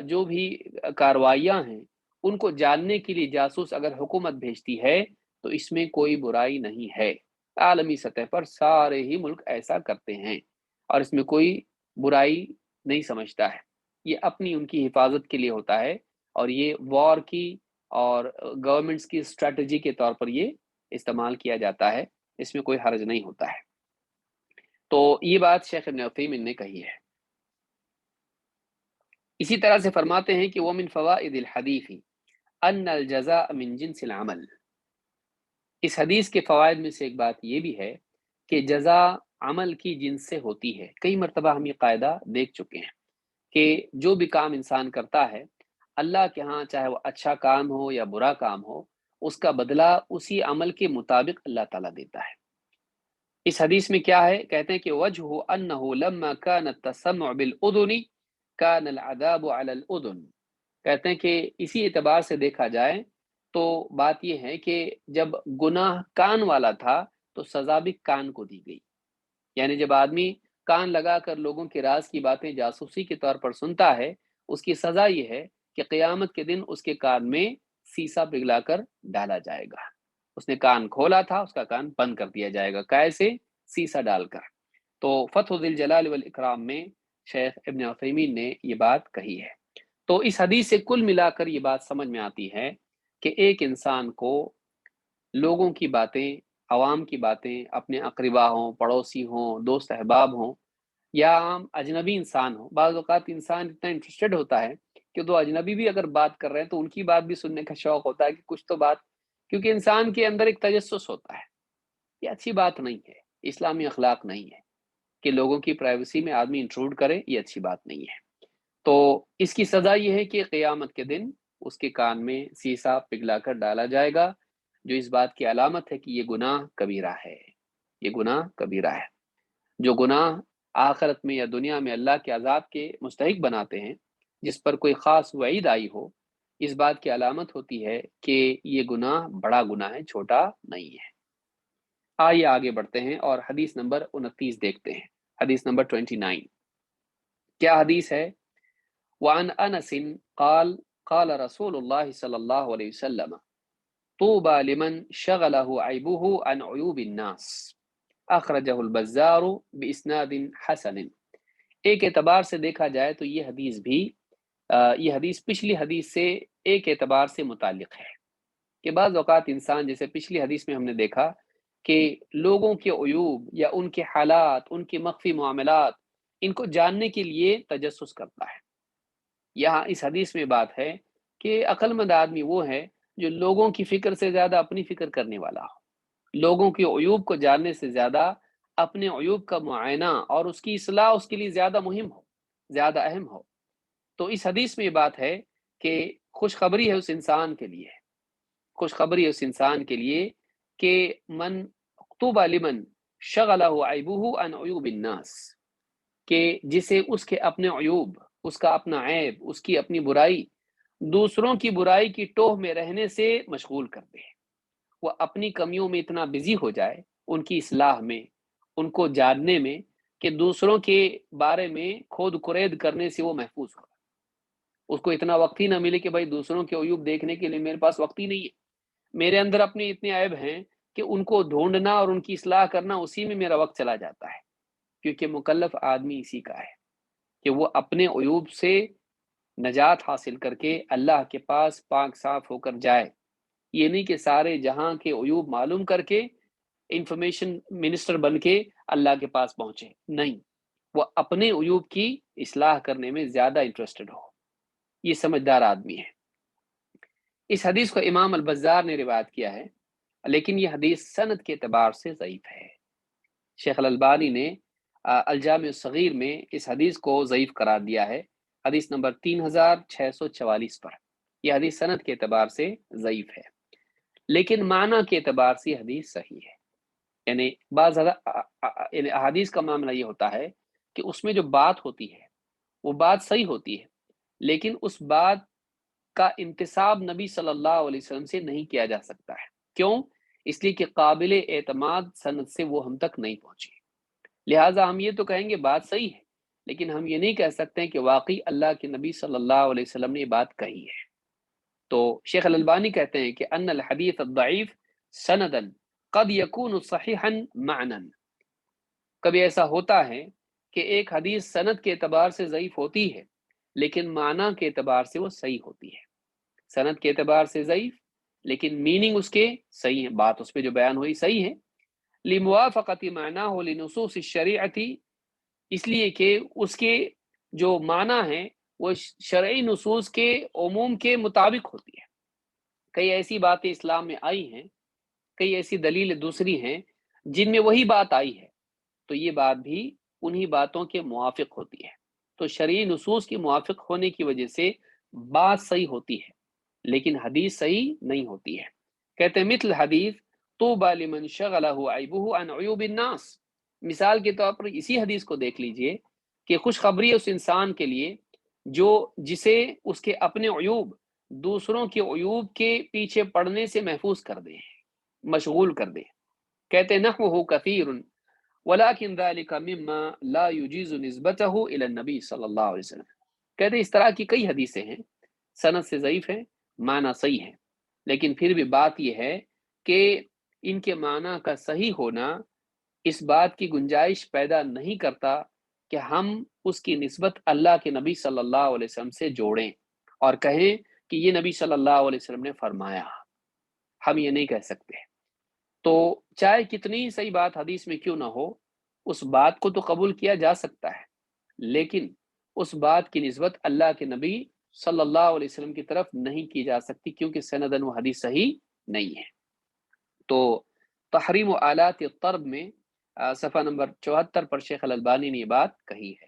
جو بھی کارروائیاں ہیں ان کو جاننے کے لیے جاسوس اگر حکومت بھیجتی ہے تو اس میں کوئی برائی نہیں ہے۔ عالمی سطح پر سارے ہی ملک ایسا کرتے ہیں اور اس میں کوئی برائی نہیں سمجھتا ہے۔ یہ اپنی ان کی حفاظت کے لیے ہوتا ہے اور یہ وار کی اور گورنمنٹس کی اسٹریٹجی کے طور پر یہ استعمال کیا جاتا ہے، اس میں کوئی حرج نہیں ہوتا ہے۔ تو یہ بات شیخ ابن عثیمین نے کہی ہے۔ اسی طرح سے فرماتے ہیں کہ وَمِن فوائد الحدیث ان الجزاء من جنس العمل، اس حدیث کے فوائد میں سے ایک بات یہ بھی ہے کہ جزا عمل کی جنس سے ہوتی ہے۔ کئی مرتبہ ہم یہ قاعدہ دیکھ چکے ہیں کہ جو بھی کام انسان کرتا ہے اللہ کے ہاں، چاہے وہ اچھا کام ہو یا برا کام ہو، اس کا بدلہ اسی عمل کے مطابق اللہ تعالیٰ دیتا ہے۔ اس حدیث میں کیا ہے؟ کہتے ہیں کہ وجہ انہ لما کان التسمع بالاذن کان العذاب علی الاذن، کہتے ہیں کہ اسی اعتبار سے دیکھا جائے تو بات یہ ہے کہ جب گناہ کان والا تھا تو سزا بھی کان کو دی گئی۔ یعنی جب آدمی کان لگا کر لوگوں کے راز کی باتیں جاسوسی کے طور پر سنتا ہے، اس کی سزا یہ ہے کہ قیامت کے دن اس کے کان میں سیسا پگھلا کر ڈالا جائے گا۔ اس نے کان کھولا تھا، اس کا کان بند کر دیا جائے گا، کیسے؟ سیسا ڈال کر۔ تو فتح ذی الجلال والاکرام میں شیخ ابن عثیمین نے یہ بات کہی ہے۔ تو اس حدیث سے کل ملا کر یہ بات سمجھ میں آتی ہے کہ ایک انسان کو لوگوں کی باتیں، عوام کی باتیں، اپنے اقربا ہوں، پڑوسی ہوں، دوست احباب ہوں یا عام اجنبی انسان ہوں، بعض اوقات انسان اتنا انٹرسٹڈ ہوتا ہے کہ دو اجنبی بھی اگر بات کر رہے ہیں تو ان کی بات بھی سننے کا شوق ہوتا ہے کہ کچھ تو بات، کیونکہ انسان کے اندر ایک تجسس ہوتا ہے۔ یہ اچھی بات نہیں ہے، اسلامی اخلاق نہیں ہے کہ لوگوں کی پرائیویسی میں آدمی انٹروڈ کرے، یہ اچھی بات نہیں ہے۔ تو اس کی سزا یہ ہے کہ قیامت کے دن اس کے کان میں سیسا پگھلا کر ڈالا جائے گا، جو اس بات کی علامت ہے کہ یہ گناہ کبیرہ ہے، یہ گناہ کبیرہ ہے۔ جو گناہ آخرت میں یا دنیا میں اللہ کے عذاب کے مستحق بناتے ہیں، جس پر کوئی خاص وعید آئی ہو، اس بات کی علامت ہوتی ہے کہ یہ گناہ بڑا گناہ ہے، چھوٹا نہیں ہے۔ آئیے آگے بڑھتے ہیں اور حدیث نمبر 29 دیکھتے ہیں۔ حدیث نمبر 29 کیا حدیث ہے؟ وعن انس قال قال رسول اللہ صلی اللہ علیہ وسلم طوبى لمن شغله عیبه عن عیوب الناس، اخرجہ البزار باسناد حسن۔ ایک اعتبار سے دیکھا جائے تو یہ حدیث بھی یہ حدیث پچھلی حدیث سے ایک اعتبار سے متعلق ہے کہ بعض اوقات انسان، جیسے پچھلی حدیث میں ہم نے دیکھا کہ لوگوں کے عیوب یا ان کے حالات، ان کے مخفی معاملات، ان کو جاننے کے لیے تجسس کرتا ہے۔ یہاں اس حدیث میں بات ہے کہ عقل مند آدمی وہ ہے جو لوگوں کی فکر سے زیادہ اپنی فکر کرنے والا ہو، لوگوں کے عیوب کو جاننے سے زیادہ اپنے عیوب کا معائنہ اور اس کی اصلاح اس کے لیے زیادہ مہم ہو، زیادہ اہم ہو۔ تو اس حدیث میں یہ بات ہے کہ خوشخبری ہے اس انسان کے لیے، خوشخبری ہے اس انسان کے لیے کہ من طوبى لمن شغلہ عیبہ عن عیوب الناس، کہ جسے اس کے اپنے عیوب، اس کا اپنا عیب، اس کی اپنی برائی دوسروں کی برائی کی ٹوہ میں رہنے سے مشغول کر دے، وہ اپنی کمیوں میں اتنا بزی ہو جائے، ان کی اصلاح میں، ان کو جاننے میں، کہ دوسروں کے بارے میں کھود کرید کرنے سے وہ محفوظ ہو۔ اس کو اتنا وقت ہی نہ ملے کہ بھائی دوسروں کے عیوب دیکھنے کے لیے میرے پاس وقت ہی نہیں ہے، میرے اندر اپنے اتنے عیب ہیں کہ ان کو ڈھونڈنا اور ان کی اصلاح کرنا، اسی میں میرا وقت چلا جاتا ہے۔ کیونکہ مکلف آدمی اسی کا ہے کہ وہ اپنے عیوب سے نجات حاصل کر کے اللہ کے پاس پاک صاف ہو کر جائے۔ یہ نہیں کہ سارے جہاں کے عیوب معلوم کر کے انفارمیشن منسٹر بن کے اللہ کے پاس پہنچے، نہیں، وہ اپنے عیوب کی اصلاح کرنے میں زیادہ انٹرسٹڈ ہو، یہ سمجھدار آدمی ہے۔ اس حدیث کو امام البزار نے روایت کیا ہے، لیکن یہ حدیث سند کے اعتبار سے ضعیف ہے۔ شیخ الالبانی نے الجامع الصغیر میں اس حدیث کو ضعیف قرار دیا ہے، حدیث نمبر 3644 پر۔ یہ حدیث سند کے اعتبار سے ضعیف ہے، لیکن معنی کے اعتبار سے حدیث صحیح ہے۔ یعنی بعض یعنی احادیث کا معاملہ یہ ہوتا ہے کہ اس میں جو بات ہوتی ہے وہ بات صحیح ہوتی ہے، لیکن اس بات کا انتساب نبی صلی اللہ علیہ وسلم سے نہیں کیا جا سکتا ہے۔ کیوں؟ اس لیے کہ قابل اعتماد سند سے وہ ہم تک نہیں پہنچی، لہٰذا ہم یہ تو کہیں گے بات صحیح ہے، لیکن ہم یہ نہیں کہہ سکتے کہ واقعی اللہ کے نبی صلی اللہ علیہ وسلم نے یہ بات کہی ہے۔ تو شیخ الالبانی کہتے ہیں کہ ان الحدیث الضعیف سندن قد یکون صحیحا معنا، کبھی ایسا ہوتا ہے کہ ایک حدیث سند کے اعتبار سے ضعیف ہوتی ہے لیکن معنی کے اعتبار سے وہ صحیح ہوتی ہے۔ سند کے اعتبار سے ضعیف لیکن میننگ اس کے صحیح ہے، بات اس پہ جو بیان ہوئی صحیح ہے۔ لموافقت معناه لنصوص الشریعتی، اس لیے کہ اس کے جو معنی ہیں وہ شرعی نصوص کے عموم کے مطابق ہوتی ہے۔ کئی ایسی باتیں اسلام میں آئی ہیں، کئی ایسی دلیل دوسری ہیں جن میں وہی بات آئی ہے، تو یہ بات بھی انہی باتوں کے موافق ہوتی ہے۔ تو شرعی نصوص کی موافق ہونے کی وجہ سے بات صحیح ہوتی ہے لیکن حدیث صحیح نہیں ہوتی ہے۔ کہتے ہیں مثل حدیث طوبى لمن شغلہ عیبہ عن عیوب الناس، مثال کے طور پر اسی حدیث کو دیکھ لیجئے کہ خوشخبری اس انسان کے لیے جو جسے اس کے اپنے عیوب دوسروں کے عیوب کے پیچھے پڑنے سے محفوظ کر دے، مشغول کر دے۔ کہتے ہیں نحوہ کثیر ولكن ذلك مما لا يجيز نسبته الى النبی صلی اللہ علیہ وسلم۔ کہتے ہیں اس طرح کی کئی حدیثیں ہیں، سند سے ضعیف ہیں، معنی صحیح ہے، لیکن پھر بھی بات یہ ہے کہ ان کے معنی کا صحیح ہونا اس بات کی گنجائش پیدا نہیں کرتا کہ ہم اس کی نسبت اللہ کے نبی صلی اللہ علیہ وسلم سے جوڑیں اور کہیں کہ یہ نبی صلی اللہ علیہ وسلم نے فرمایا۔ ہم یہ نہیں کہہ سکتے۔ تو چاہے کتنی صحیح بات حدیث میں کیوں نہ ہو، اس بات کو تو قبول کیا جا سکتا ہے لیکن اس بات کی نسبت اللہ کے نبی صلی اللہ علیہ وسلم کی طرف نہیں کی جا سکتی کیونکہ سندن وہ حدیث صحیح نہیں ہے۔ تو تحریم و آلات الطرب میں صفحہ نمبر 74 پر شیخ الالبانی نے یہ بات کہی ہے۔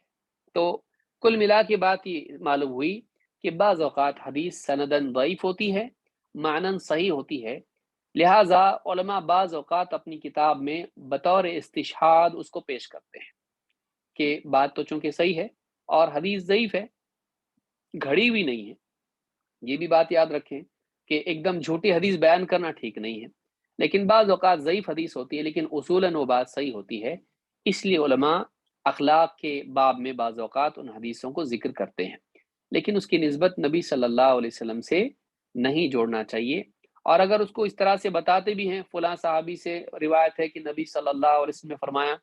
تو کل ملا کے بات یہ معلوم ہوئی کہ بعض اوقات حدیث سندن ضعیف ہوتی ہے، معنن صحیح ہوتی ہے، لہٰذا علماء بعض اوقات اپنی کتاب میں بطور استشہاد اس کو پیش کرتے ہیں کہ بات تو چونکہ صحیح ہے اور حدیث ضعیف ہے، گھڑی ہوئی نہیں ہے۔ یہ بھی بات یاد رکھیں کہ ایک دم جھوٹی حدیث بیان کرنا ٹھیک نہیں ہے، لیکن بعض اوقات ضعیف حدیث ہوتی ہے لیکن اصولاً وہ بات صحیح ہوتی ہے، اس لیے علماء اخلاق کے باب میں بعض اوقات ان حدیثوں کو ذکر کرتے ہیں لیکن اس کی نسبت نبی صلی اللہ علیہ وسلم سے نہیں جوڑنا چاہیے۔ اور اگر اس کو اس طرح سے بتاتے بھی ہیں فلاں صحابی سے روایت ہے کہ نبی صلی اللہ علیہ وسلم نے فرمایا،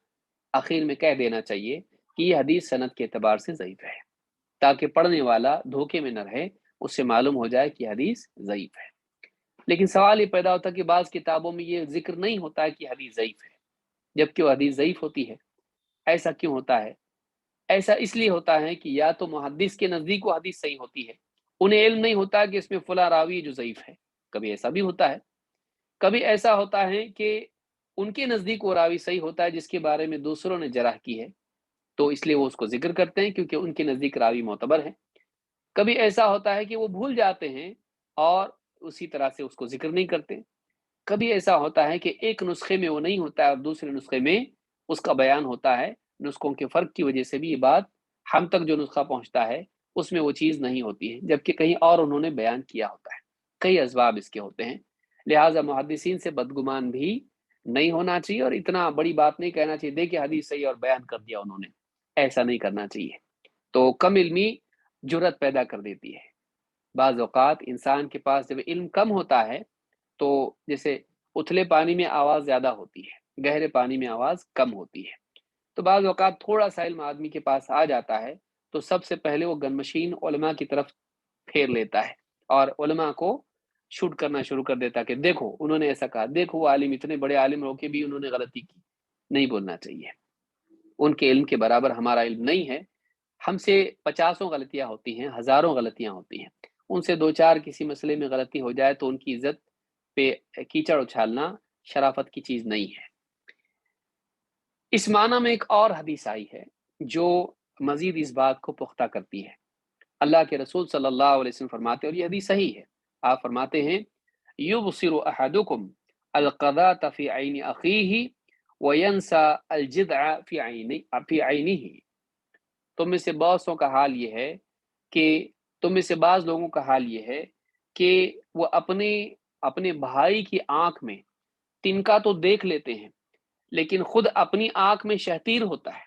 آخر میں کہہ دینا چاہیے کہ یہ حدیث سند کے اعتبار سے ضعیف ہے تاکہ پڑھنے والا دھوکے میں نہ رہے، اس سے معلوم ہو جائے کہ حدیث ضعیف ہے۔ لیکن سوال یہ پیدا ہوتا ہے کہ بعض کتابوں میں یہ ذکر نہیں ہوتا ہے کہ حدیث ضعیف ہے جبکہ وہ حدیث ضعیف ہوتی ہے۔ ایسا کیوں ہوتا ہے؟ ایسا اس لیے ہوتا ہے کہ یا تو محدث کے نزدیک وہ حدیث صحیح ہوتی ہے، انہیں علم نہیں ہوتا کہ اس میں فلاں راوی جو ضعیف ہے، کبھی ایسا بھی ہوتا ہے۔ کبھی ایسا ہوتا ہے کہ ان کے نزدیک وہ راوی صحیح ہوتا ہے جس کے بارے میں دوسروں نے جرح کی ہے، تو اس لیے وہ اس کو ذکر کرتے ہیں کیونکہ ان کے نزدیک راوی معتبر ہے۔ کبھی ایسا ہوتا ہے کہ وہ بھول جاتے ہیں اور اسی طرح سے اس کو ذکر نہیں کرتے۔ کبھی ایسا ہوتا ہے کہ ایک نسخے میں وہ نہیں ہوتا ہے اور دوسرے نسخے میں اس کا بیان ہوتا ہے، نسخوں کے فرق کی وجہ سے بھی یہ بات ہم تک جو نسخہ پہنچتا ہے اس میں وہ چیز نہیں ہوتی ہے جبکہ کہیں اور انہوں نے بیان کیا ہوتا ہے۔ کئی اسباب اس کے ہوتے ہیں، لہٰذا محدثین سے بدگمان بھی نہیں ہونا چاہیے اور اتنا بڑی بات نہیں کہنا چاہیے دیکھیں حدیث صحیح اور بیان کر دیا انہوں نے، ایسا نہیں کرنا چاہیے۔ تو کم علمی جرت پیدا کر دیتی ہے۔ بعض اوقات انسان کے پاس جب علم کم ہوتا ہے تو جیسے اتھلے پانی میں آواز زیادہ ہوتی ہے، گہرے پانی میں آواز کم ہوتی ہے، تو بعض اوقات تھوڑا سا علم آدمی کے پاس آ جاتا ہے تو سب سے پہلے وہ گن مشین علماء کی طرف پھیر لیتا ہے اور علماء کو شوٹ کرنا شروع کر دیتا ہے کہ دیکھو انہوں نے ایسا کہا، دیکھو وہ عالم اتنے بڑے عالم ہو کے بھی انہوں نے غلطی کی۔ نہیں بولنا چاہیے، ان کے علم کے برابر ہمارا علم نہیں ہے، ہم سے 50 غلطیاں ہوتی ہیں، ہزاروں غلطیاں ہوتی ہیں، ان سے دو چار کسی مسئلے میں غلطی ہو جائے تو ان کی عزت پہ کیچڑ اچھالنا شرافت کی چیز نہیں ہے۔ اس معنی میں ایک اور حدیث آئی ہے جو مزید اس بات کو پختہ کرتی ہے۔ اللہ کے رسول صلی اللہ علیہ وسلم فرماتے ہیں اور یہ حدیث صحیح ہے، آپ فرماتے ہیں یبصر احدکم القذاة فی عین اخیہ وینسى الجدع فی عینہ۔ تم میں سے بعضوں کا حال یہ ہے کہ تم میں سے بعض لوگوں کا حال یہ ہے کہ وہ اپنے بھائی کی آنکھ میں تنکا تو دیکھ لیتے ہیں لیکن خود اپنی آنکھ میں شہتیر ہوتا ہے۔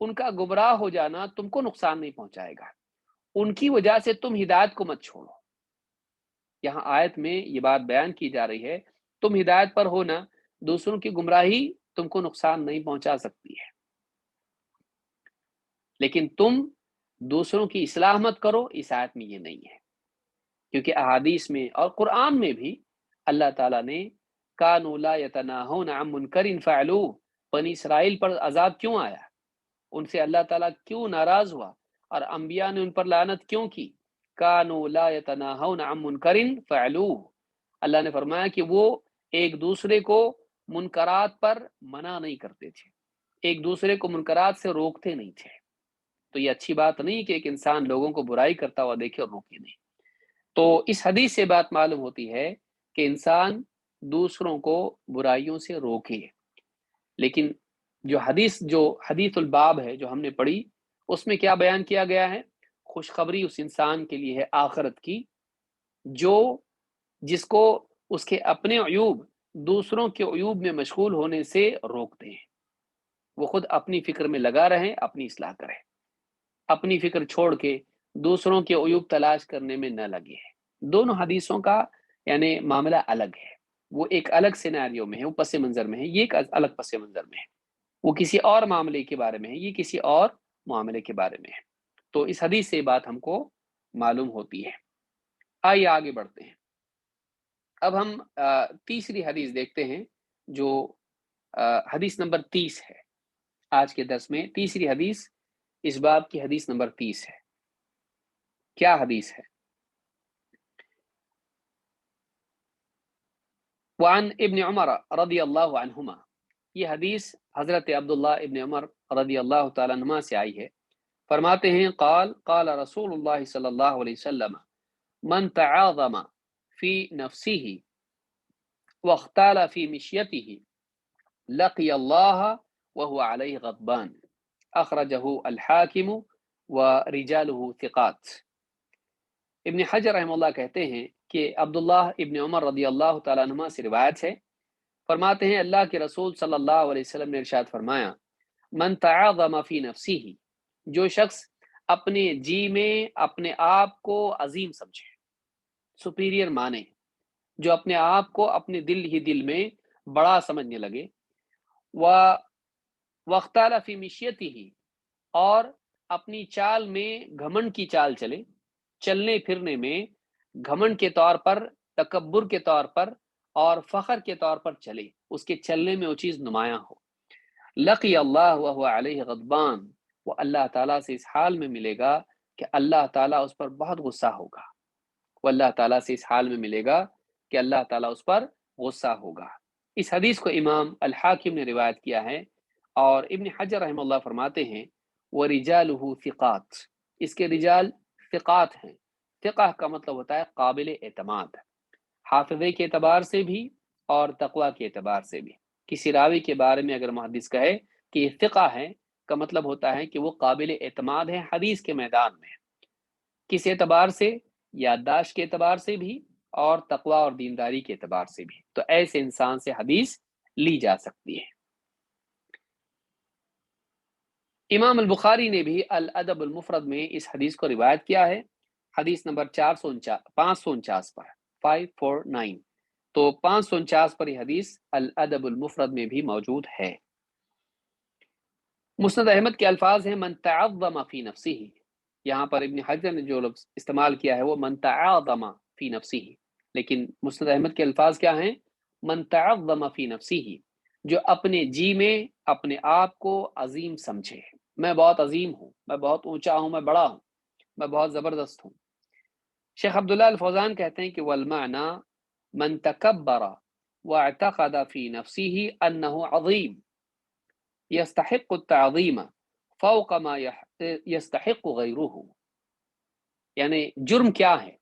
ان کا گمراہ ہو جانا تم کو نقصان نہیں پہنچائے گا، ان کی وجہ سے تم ہدایت کو مت چھوڑو۔ یہاں آیت میں یہ بات بیان کی جا رہی ہے، تم ہدایت پر ہو نا، دوسروں کی گمراہی تم کو نقصان نہیں پہنچا سکتی ہے، لیکن تم دوسروں کی اصلاح مت کرو، اس آیت میں یہ نہیں ہے۔ کیونکہ احادیث میں اور قرآن میں بھی اللہ تعالیٰ نے کانوا لا یتناہون عن منکر فعلوہ، بنی اسرائیل پر عذاب کیوں آیا، ان سے اللہ تعالیٰ کیوں ناراض ہوا اور انبیاء نے ان پر لعنت کیوں کی؟ کانوا لا یتناہون عن منکر فعلوہ، اللہ نے فرمایا کہ وہ ایک دوسرے کو منکرات پر منع نہیں کرتے تھے، ایک دوسرے کو منکرات سے روکتے نہیں تھے۔ تو یہ اچھی بات نہیں کہ ایک انسان لوگوں کو برائی کرتا ہوا دیکھے اور روکے نہیں۔ تو اس حدیث سے بات معلوم ہوتی ہے کہ انسان دوسروں کو برائیوں سے روکے، لیکن جو حدیث الباب ہے جو ہم نے پڑھی، اس میں کیا بیان کیا گیا ہے؟ خوشخبری اس انسان کے لیے ہے آخرت کی، جس کو اس کے اپنے عیوب دوسروں کے عیوب میں مشغول ہونے سے روکتے ہیں۔ وہ خود اپنی فکر میں لگا رہیں، اپنی اصلاح کریں، اپنی فکر چھوڑ کے دوسروں کے عیوب تلاش کرنے میں نہ لگے ہیں۔ دونوں حدیثوں کا یعنی معاملہ الگ ہے، وہ ایک الگ سیناریو میں ہے، وہ پس منظر میں ہے، یہ ایک الگ پس منظر میں ہے، وہ کسی اور معاملے کے بارے میں ہے، یہ کسی اور معاملے کے بارے میں ہے۔ تو اس حدیث سے بات ہم کو معلوم ہوتی ہے۔ آئیے آگے بڑھتے ہیں۔ اب ہم تیسری حدیث دیکھتے ہیں، جو حدیث نمبر 30 ہے آج کے درس میں۔ تیسری حدیث اس باب کی حدیث نمبر 30 ہے۔ کیا حدیث ہے؟ وعن ابن عمر رضی اللہ عنہما، یہ حدیث حضرت عبداللہ ابن عمر رضی اللہ تعالیٰ عنہما سے آئی ہے۔ فرماتے ہیں قال قال رسول اللہ صلی اللہ علیہ وسلم من تعاظم فی نفسه واختال فی مشیته لقی اللہ وهو علیہ غضبان، اخرجہ الحاکم ورجالہ ثقات۔ ابن حجر رحمہ اللہ کہتے ہیں کہ عبداللہ ابن عمر رضی اللہ تعالیٰ عنہما سے روایت ہے، فرماتے ہیں اللہ کے رسول صلی اللہ علیہ وسلم نے ارشاد فرمایا، من تعاظم فی نفسه، جو شخص اپنے جی میں اپنے آپ کو عظیم سمجھے، سپیریئر مانے، جو اپنے آپ کو اپنے دل میں بڑا سمجھنے لگے، واختال فی مشیتہ، اور اپنی چال میں گھمنڈ کی چال چلے، چلنے پھرنے میں گھمنڈ کے طور پر، تکبر کے طور پر اور فخر کے طور پر چلے، اس کے چلنے میں وہ چیز نمایاں ہو، لقی اللہ وهو علیہ غضبان، وہ اللہ تعالیٰ سے اس حال میں ملے گا کہ اللہ تعالیٰ اس پر بہت غصہ ہوگا، وہ اللہ تعالیٰ سے اس حال میں ملے گا کہ اللہ تعالیٰ اس پر غصہ ہوگا۔ اس حدیث کو امام الحاکم نے روایت کیا ہے، اور ابن حجر رحمہ اللہ فرماتے ہیں وَرِجَالُهُ ثِقَات، اس کے رجال ثقات ہیں۔ ثقہ کا مطلب ہوتا ہے قابل اعتماد، حافظے کے اعتبار سے بھی اور تقوی کے اعتبار سے بھی۔ کسی راوی کے بارے میں اگر محدث کہے کہ یہ ثقہ ہے، کا مطلب ہوتا ہے کہ وہ قابل اعتماد ہے حدیث کے میدان میں، کس اعتبار سے؟ یادداشت کے اعتبار سے بھی اور تقوی اور دینداری کے اعتبار سے بھی، تو ایسے انسان سے حدیث لی جا سکتی ہے۔ امام البخاری نے بھی الادب المفرد میں اس حدیث کو روایت کیا ہے، حدیث نمبر 549 پر 549، تو 549 پر یہ حدیث الادب المفرد میں بھی موجود ہے۔ مسند احمد کے الفاظ ہیں من تعظم فی نفسہ، یہاں پر ابن حجر نے جو لفظ استعمال کیا ہے وہ من تعظم فی نفسہ، لیکن مسند احمد کے الفاظ کیا ہیں؟ من تعظم فی نفسہ، جو اپنے جی میں اپنے آپ کو عظیم سمجھے، میں بہت عظیم ہوں، میں بہت اونچا ہوں، میں بڑا ہوں، میں بہت زبردست ہوں۔ شیخ عبداللہ الفوزان کہتے ہیں کہ والمعنی من تکبر واعتقد فی نفسہ انہ عظیم یستحق التعظیم فوق ما یستحق غیرہ، یعنی جرم کیا ہے؟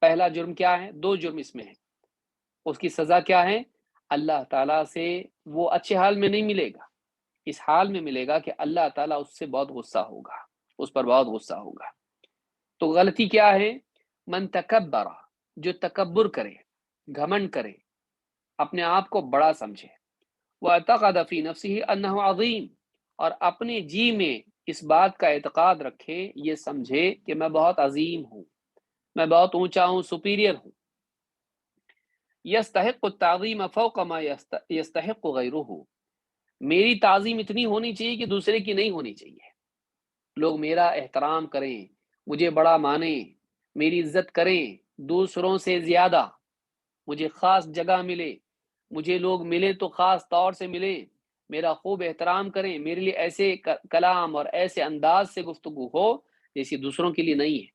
پہلا جرم کیا ہے؟ دو جرم اس میں ہے، اس کی سزا کیا ہے؟ اللہ تعالیٰ سے وہ اچھے حال میں نہیں ملے گا، اس حال میں ملے گا کہ اللہ تعالیٰ اس سے بہت غصہ ہوگا، اس پر بہت غصہ ہوگا۔ تو غلطی کیا ہے؟ من تکبر، جو تکبر کرے، گھمنڈ کرے، اپنے آپ کو بڑا سمجھے، واعتقد فی نفسہ انہ عظیم، اور اپنے جی میں اس بات کا اعتقاد رکھے، یہ سمجھے کہ میں بہت عظیم ہوں، میں بہت اونچا ہوں، سپیریئر ہوں۔ یستحق التعظیم فوق ما یستحق غیرہ، میری تعظیم اتنی ہونی چاہیے کہ دوسرے کی نہیں ہونی چاہیے، لوگ میرا احترام کریں، مجھے بڑا مانیں، میری عزت کریں دوسروں سے زیادہ، مجھے خاص جگہ ملے، مجھے لوگ ملے تو خاص طور سے ملے، میرا خوب احترام کریں، میرے لیے ایسے کلام اور ایسے انداز سے گفتگو ہو جیسی دوسروں کے لیے نہیں ہے،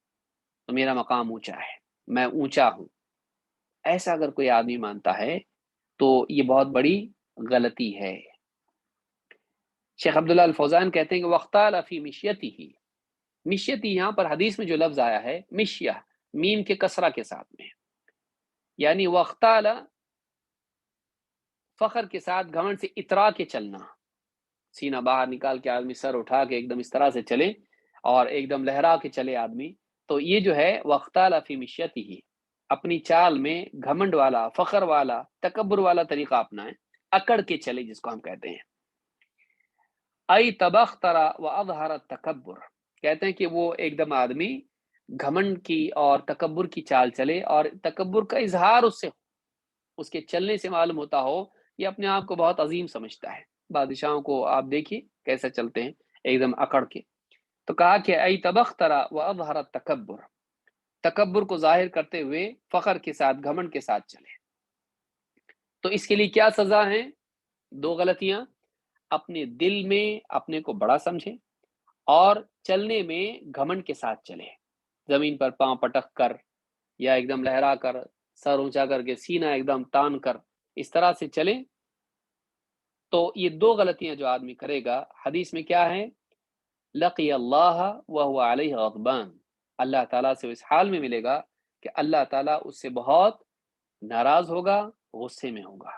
تو میرا مقام اونچا ہے، میں اونچا ہوں۔ ایسا اگر کوئی آدمی مانتا ہے تو یہ بہت بڑی غلطی ہے۔ شیخ عبداللہ الفوزان کہتے ہیں کہ وختال فی مشیتی ہی، مشیتی یہاں پر حدیث میں جو لفظ آیا ہے مشیہ، میم کے کسرہ کے ساتھ میں، یعنی وختال فخر کے ساتھ گھمنڈ سے اترا کے چلنا، سینہ باہر نکال کے آدمی سر اٹھا کے ایک دم اس طرح سے چلے اور ایک دم لہرا کے چلے آدمی، تو یہ جو ہے وختال فی مشیتی ہی، اپنی چال میں گھمنڈ والا، فخر والا، تکبر والا طریقہ اپنائیں، اکڑ کے چلے جس کو ہم کہتے ہیں۔ ای تبخترا و اظہر التکبر، کہتے ہیں کہ وہ ایک دم آدمی گھمنڈ کی اور تکبر کی چال چلے اور تکبر کا اظہار اس سے، اس کے چلنے سے معلوم ہوتا ہو یہ اپنے آپ کو بہت عظیم سمجھتا ہے۔ بادشاہوں کو آپ دیکھیے کیسے چلتے ہیں، ایک دم اکڑ کے۔ تو کہا کہ ای تبخترا و اظہر التکبر، تکبر کو ظاہر کرتے ہوئے فخر کے ساتھ، گھمنڈ کے ساتھ چلے۔ تو اس کے لیے کیا سزا ہے؟ دو غلطیاں، اپنے دل میں اپنے کو بڑا سمجھے اور چلنے میں گھمنڈ کے ساتھ چلے، زمین پر پاؤں پٹک کر یا ایک دم لہرا کر، سر اونچا کر کے، سینہ ایک دم تان کر، اس طرح سے چلے۔ تو یہ دو غلطیاں جو آدمی کرے گا، حدیث میں کیا ہے؟ لقی اللہ وهو علیہ غضبان، اللہ تعالیٰ سے اس حال میں ملے گا کہ اللہ تعالیٰ اس سے بہت ناراض ہوگا، غصے میں ہوگا۔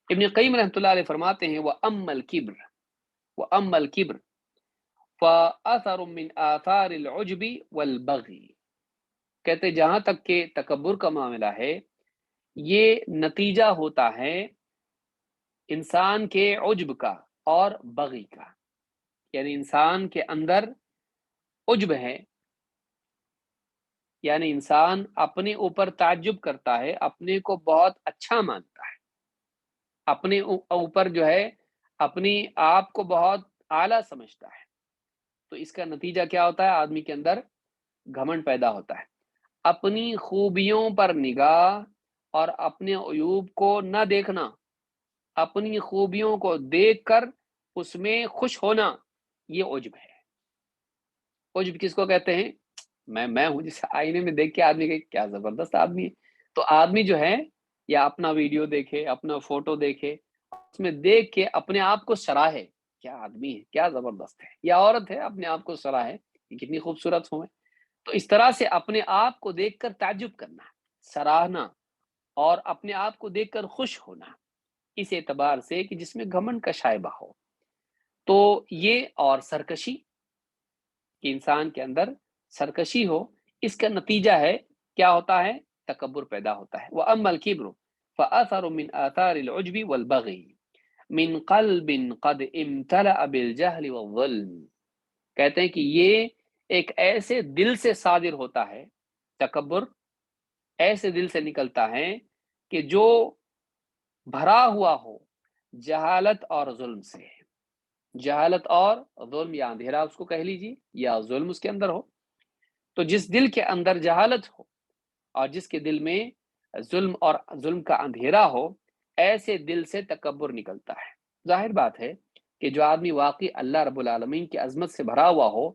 ابن قیم رحمۃ اللہ علیہ فرماتے ہیں وَأَمَّا الْكِبْرُ وَأَمَّا الْكِبْرُ فَأَثَرٌ مِّنْ آثَارِ الْعُجْبِ وَالْبَغْيِ، کہتے جہاں تک کہ تکبر کا معاملہ ہے، یہ نتیجہ ہوتا ہے انسان کے عجب کا اور بغی کا، یعنی انسان کے اندر عجب ہے، یعنی انسان اپنے اوپر تعجب کرتا ہے، اپنے کو بہت اچھا مانتا ہے، اپنے اوپر جو ہے اپنی آپ کو بہت اعلیٰ سمجھتا ہے، تو اس کا نتیجہ کیا ہوتا ہے؟ آدمی کے اندر گھمنڈ پیدا ہوتا ہے، اپنی خوبیوں پر نگاہ اور اپنے عیوب کو نہ دیکھنا، اپنی خوبیوں کو دیکھ کر اس میں خوش ہونا، یہ عجب ہے۔ عجب کس کو کہتے ہیں؟ میں ہوں، جسے آئینے میں دیکھ کے آدمی کہ کیا زبردست آدمی ہے، تو آدمی جو ہے یا اپنا ویڈیو دیکھے، اپنا فوٹو دیکھے، اس میں دیکھ کے اپنے آپ کو سراہے، کیا آدمی ہے، کیا زبردست ہے، یا عورت ہے اپنے آپ کو سراہے کہ کتنی خوبصورت ہوں میں، تو اس طرح سے اپنے آپ کو دیکھ کر تعجب کرنا، سراہنا اور اپنے آپ کو دیکھ کر خوش ہونا، اس اعتبار سے کہ جس میں گھمنڈ کا شائبہ ہو، تو یہ، اور سرکشی، کہ انسان کے اندر سرکشی ہو، اس کا نتیجہ ہے کیا ہوتا ہے؟ تکبر پیدا ہوتا ہے۔ وَأَمَّا الْكِبْرُ فَأَثَرٌ مِّنْ آثَارِ الْعُجْبِ وَالْبَغْيِ مِنْ قَلْبٍ قَدْ امْتَلَأَ بِالْجَهْلِ وَالظُّلْمِ، کہتے ہیں کہ یہ ایک ایسے دل سے صادر ہوتا ہے، تکبر ایسے دل سے نکلتا ہے کہ جو بھرا ہوا ہو جہالت اور ظلم سے، جہالت اور ظلم، یا اندھیرا اس کو کہہ لیجیے، یا ظلم اس کے اندر ہو، تو جس دل کے اندر جہالت ہو اور جس کے دل میں ظلم اور ظلم کا اندھیرا ہو، ایسے دل سے تکبر نکلتا ہے۔ ظاہر بات ہے کہ جو آدمی واقعی اللہ رب العالمین کی عظمت سے بھرا ہوا ہو،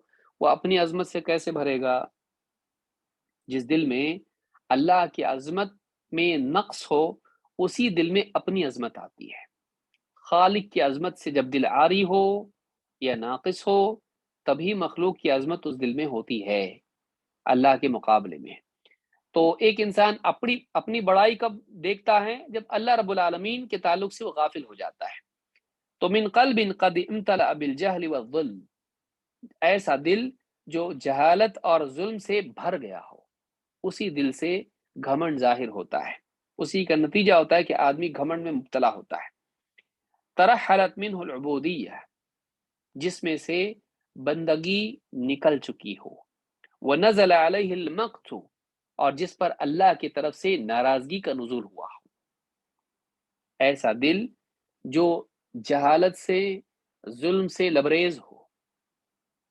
وہ اپنی عظمت سے کیسے بھرے گا؟ جس دل میں اللہ کی عظمت میں نقص ہو، اسی دل میں اپنی عظمت آتی ہے۔ خالق کی عظمت سے جب دل عاری ہو یا ناقص ہو، تبھی مخلوق کی عظمت اس دل میں ہوتی ہے اللہ کے مقابلے میں۔ تو ایک انسان اپنی بڑائی کب دیکھتا ہے؟ جب اللہ رب العالمین کے تعلق سے وہ غافل ہو جاتا ہے۔ تو من قلب قد امتلأ بالجہل والظلم، ایسا دل جو جہالت اور ظلم سے بھر گیا ہو، اسی دل سے گھمنڈ ظاہر ہوتا ہے، اسی کا نتیجہ ہوتا ہے کہ آدمی گھمنڈ میں مبتلا ہوتا ہے۔ ترحلت منہ العبودیہ، جس میں سے بندگی نکل چکی ہو، وَنَزَلَ عَلَيْهِ الْمَقْتُ، اور جس پر اللہ کی طرف سے ناراضگی کا نزول ہوا ہو۔ ایسا دل جو جہالت سے، ظلم سے لبریز ہو،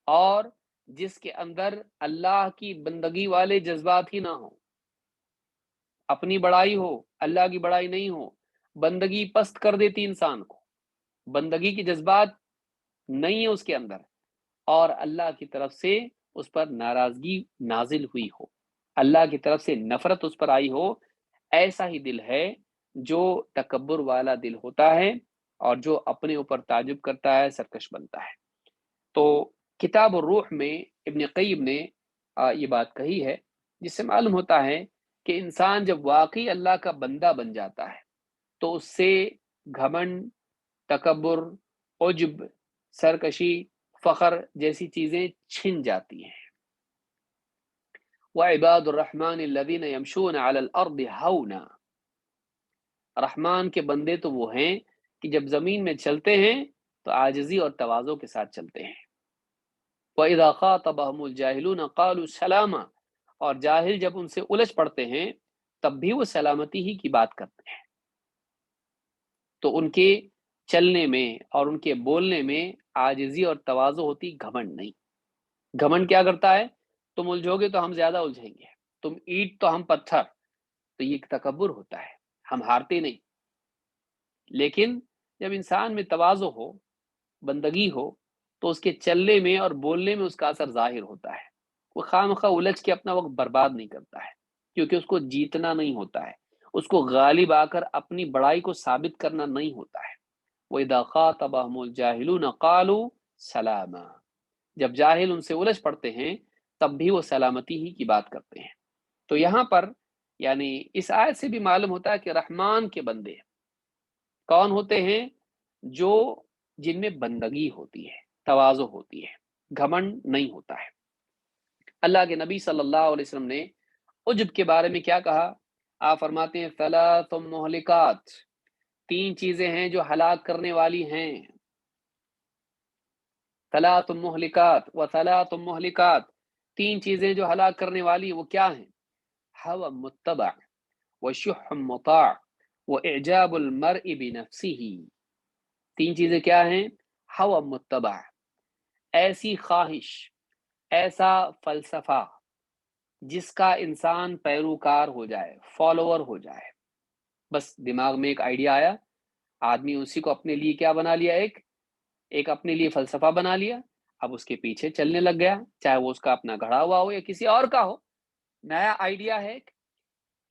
اور جس کے اندر اللہ کی بندگی والے جذبات ہی نہ ہوں، اپنی بڑائی ہو، اللہ کی بڑائی نہیں ہو، بندگی پست کر دیتی انسان کو، بندگی کے جذبات نہیں ہے اس کے اندر، اور اللہ کی طرف سے اس پر ناراضگی نازل ہوئی ہو، اللہ کی طرف سے نفرت اس پر آئی ہو، ایسا ہی دل ہے جو تکبر والا دل ہوتا ہے اور جو اپنے اوپر تعجب کرتا ہے، سرکش بنتا ہے۔ تو کتاب الروح میں ابن قیم نے یہ بات کہی ہے، جس سے معلوم ہوتا ہے کہ انسان جب واقعی اللہ کا بندہ بن جاتا ہے تو اس سے گھمنڈ، تکبر، عجب، سرکشی، فخر جیسی چیزیں چھن جاتی ہیں۔ وَعِبَادُ الرَّحْمَنِ الَّذِينَ يَمْشُونَ عَلَى الْأَرْضِ هَوْنًا، رحمان کے بندے تو وہ ہیں کہ جب زمین میں چلتے ہیں تو عاجزی اور تواضع کے ساتھ چلتے ہیں۔ وَإِذَا خَاطَبَهُمُ الْجَاهِلُونَ قَالُوا سَلَامًا، اور جاہل جب ان سے الجھ پڑتے ہیں تب بھی وہ سلامتی ہی کی بات کرتے ہیں۔ تو ان کے چلنے میں اور ان کے بولنے میں عاجزی اور تواضع ہوتی، گھمنڈ نہیں۔ گھمنڈ کیا کرتا ہے؟ تم الجھو گے تو ہم زیادہ الجھیں گے، تم اینٹ تو ہم پتھر، تو یہ تکبر ہوتا ہے، ہم ہارتے نہیں۔ لیکن جب انسان میں تواضع ہو، بندگی ہو، تو اس کے چلنے میں اور بولنے میں اس کا اثر ظاہر ہوتا ہے۔ وہ خواہ الجھ کے اپنا وقت برباد نہیں کرتا ہے، کیونکہ اس کو جیتنا نہیں ہوتا ہے، اس کو غالب آ کر اپنی بڑائی کو ثابت کرنا نہیں ہوتا ہے۔ وَإِذَا خَاطَبَهُمُ الْجَاهِلُونَ قَالُوا سَلَامًا، جب جاہل ان سے الجھ پڑتے ہیں تب بھی وہ سلامتی ہی کی بات کرتے ہیں۔ تو یہاں پر یعنی اس آیت سے بھی معلوم ہوتا ہے کہ رحمان کے بندے کون ہوتے ہیں؟ جو جن میں بندگی ہوتی ہے، تواضع ہوتی ہے، گھمنڈ نہیں ہوتا ہے۔ اللہ کے نبی صلی اللہ علیہ وسلم نے عجب کے بارے میں کیا کہا؟ آپ فرماتے ہیں ثلاث مہلکات، تین چیزیں ہیں جو ہلاک کرنے والی ہیں۔ ثلاث مہلکات و ثلاث مہلکات، تین چیزیں جو ہلاک کرنے والی ہیں وہ کیا ہیں؟ ہوا متبع وشح مطاع واعجاب المرء بنفسه، تین چیزیں کیا ہیں؟ ہوا متبع، ایسی خواہش، ایسا فلسفہ جس کا انسان پیروکار ہو جائے، فالوور ہو جائے۔ بس دماغ میں ایک آئیڈیا آیا، آدمی اسی کو اپنے لیے کیا بنا لیا، ایک اپنے لیے فلسفہ بنا لیا، اب اس کے پیچھے چلنے لگ گیا، چاہے وہ اس کا اپنا گھڑا ہوا ہو یا کسی اور کا ہو۔ نیا آئیڈیا ہے،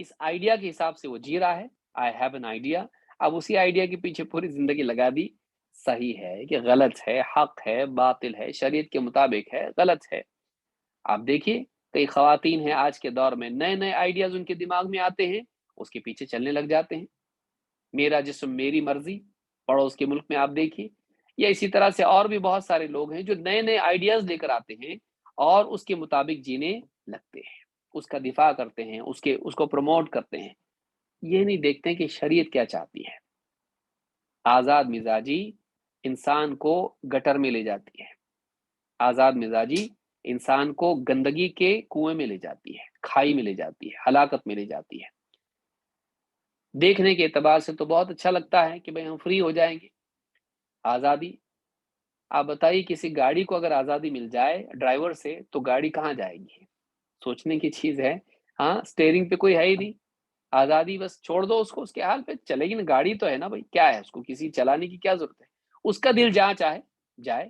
اس آئیڈیا کے حساب سے وہ جی رہا ہے، آئی ہیو این آئیڈیا، اب اسی آئیڈیا کے پیچھے پوری زندگی لگا دی۔ صحیح ہے کہ غلط ہے، حق ہے، باطل ہے، شریعت کے مطابق ہے، غلط ہے۔ آپ دیکھیے کئی خواتین ہیں آج کے دور میں، نئے نئے آئیڈیاز ان کے دماغ میں آتے ہیں، اس کے پیچھے چلنے لگ جاتے ہیں۔ میرا جسم میری مرضی، پڑوس کے ملک میں آپ دیکھیے، یا اسی طرح سے اور بھی بہت سارے لوگ ہیں جو نئے نئے آئیڈیاز لے کر آتے ہیں اور اس کے مطابق جینے لگتے ہیں، اس کا دفاع کرتے ہیں، اس کو پروموٹ کرتے ہیں۔ یہ نہیں دیکھتے کہ شریعت کیا چاہتی ہے۔ آزاد مزاجی انسان کو گٹر میں لے جاتی ہے، آزاد مزاجی انسان کو گندگی کے کنویں میں لے جاتی ہے، کھائی میں لے جاتی ہے، ہلاکت میں لے جاتی ہے۔ دیکھنے کے اعتبار سے تو بہت اچھا لگتا ہے کہ بھئی ہم فری ہو جائیں گے، آزادی۔ آپ بتائیے کسی گاڑی کو اگر آزادی مل جائے ڈرائیور سے تو گاڑی کہاں جائے گی؟ سوچنے کی چیز ہے۔ ہاں، اسٹیئرنگ پہ کوئی ہے ہی نہیں، آزادی، بس چھوڑ دو اس کو، اس کے حال پہ چلے گی نا، گاڑی تو ہے نا بھائی، کیا ہے اس کو کسی چلانے کی کیا ضرورت ہے؟ اس کا دل جہاں چاہے جائے،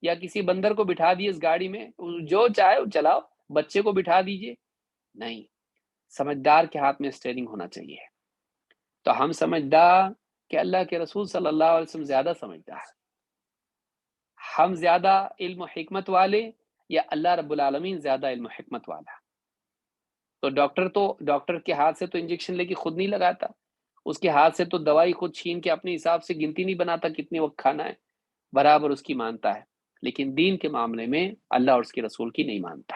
یا کسی بندر کو بٹھا دیے اس گاڑی میں، جو چاہے وہ چلاؤ، بچے کو بٹھا دیجئے، نہیں، سمجھدار کے ہاتھ میں اسٹیئرنگ ہونا چاہیے۔ تو ہم سمجھدار کہ اللہ کے رسول صلی اللہ علیہ وسلم زیادہ سمجھدار، ہم زیادہ علم و حکمت والے یا اللہ رب العالمین زیادہ علم و حکمت والا؟ تو ڈاکٹر کے ہاتھ سے تو انجیکشن لے کے خود نہیں لگاتا، اس کے ہاتھ سے تو دوائی خود چھین کے اپنے حساب سے گنتی نہیں بناتا کتنے وقت کھانا ہے، برابر اس کی مانتا ہے۔ لیکن دین کے معاملے میں اللہ اور اس کے رسول کی نہیں مانتا،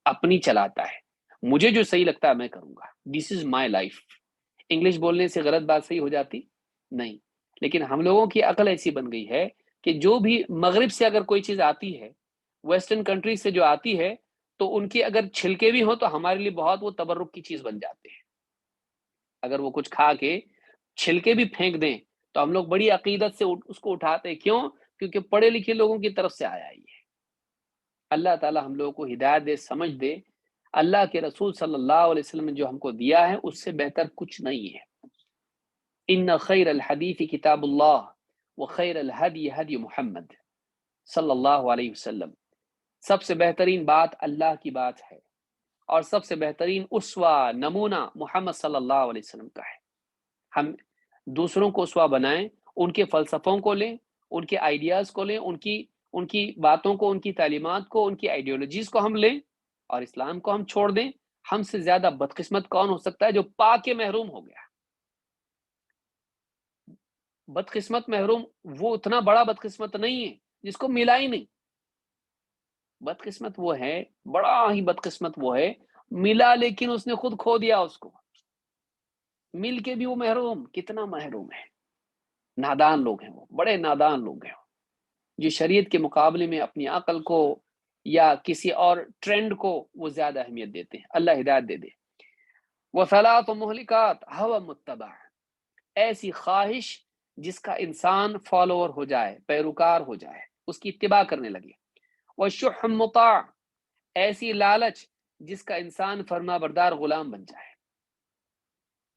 اپنی چلاتا ہے، مجھے جو صحیح لگتا ہے میں کروں گا، دس از مائی لائف۔ انگلش بولنے سے غلط بات صحیح ہو جاتی نہیں، لیکن ہم لوگوں کی عقل ایسی بن گئی ہے کہ جو بھی مغرب سے اگر کوئی چیز آتی ہے، ویسٹرن کنٹری سے جو آتی ہے، تو ان کے اگر چھلکے بھی ہوں تو ہمارے لیے بہت وہ تبرک کی چیز بن جاتے ہیں. اگر وہ کچھ کھا کے چھلکے بھی پھینک دیں تو ہم لوگ بڑی عقیدت سے اس کو اٹھاتے ہیں. کیوں؟ کیونکہ پڑھے لکھے لوگوں کی طرف سے آیا یہ. اللہ تعالی ہم لوگوں کو ہدایت دے، سمجھ دے. اللہ کے رسول صلی اللہ علیہ وسلم نے جو ہم کو دیا ہے اس سے بہتر کچھ نہیں ہے. ان خیر الحدیث کتاب اللہ وخیر الہدی ہدی محمد صلی اللہ علیہ وسلم. سب سے بہترین بات اللہ کی بات ہے، اور سب سے بہترین اسوہ نمونہ محمد صلی اللہ علیہ وسلم کا ہے. ہم دوسروں کو اسوہ بنائیں، ان کے فلسفوں کو لیں، ان کے آئیڈیاز کو لیں، ان کی باتوں کو، ان کی تعلیمات کو، ان کی آئیڈیالوجیز کو ہم لیں، اور اسلام کو ہم چھوڑ دیں. ہم سے زیادہ بدقسمت کون ہو سکتا ہے جو پا کے محروم ہو گیا؟ بدقسمت محروم وہ اتنا بڑا بدقسمت نہیں ہے جس کو ملا ہی نہیں. بدقسمت وہ ہے، بڑا ہی بدقسمت وہ ہے، ملا لیکن اس نے خود کھو دیا اس کو. مل کے بھی وہ محروم. کتنا محروم ہے. نادان لوگ ہیں، وہ بڑے نادان لوگ ہیں جو شریعت کے مقابلے میں اپنی عقل کو یا کسی اور ٹرینڈ کو وہ زیادہ اہمیت دیتے ہیں. اللہ ہدایت دے دے. وَثَلَاثُ مُهْلِكَاتٍ هَوَى مُتَّبَعٍ. ایسی خواہش جس کا انسان فالوور ہو جائے، پیروکار ہو جائے، اس کی اتباع کرنے لگے. وَشُحٌّ مُطَاعٍ. ایسی لالچ جس کا انسان فرما بردار غلام بن جائے.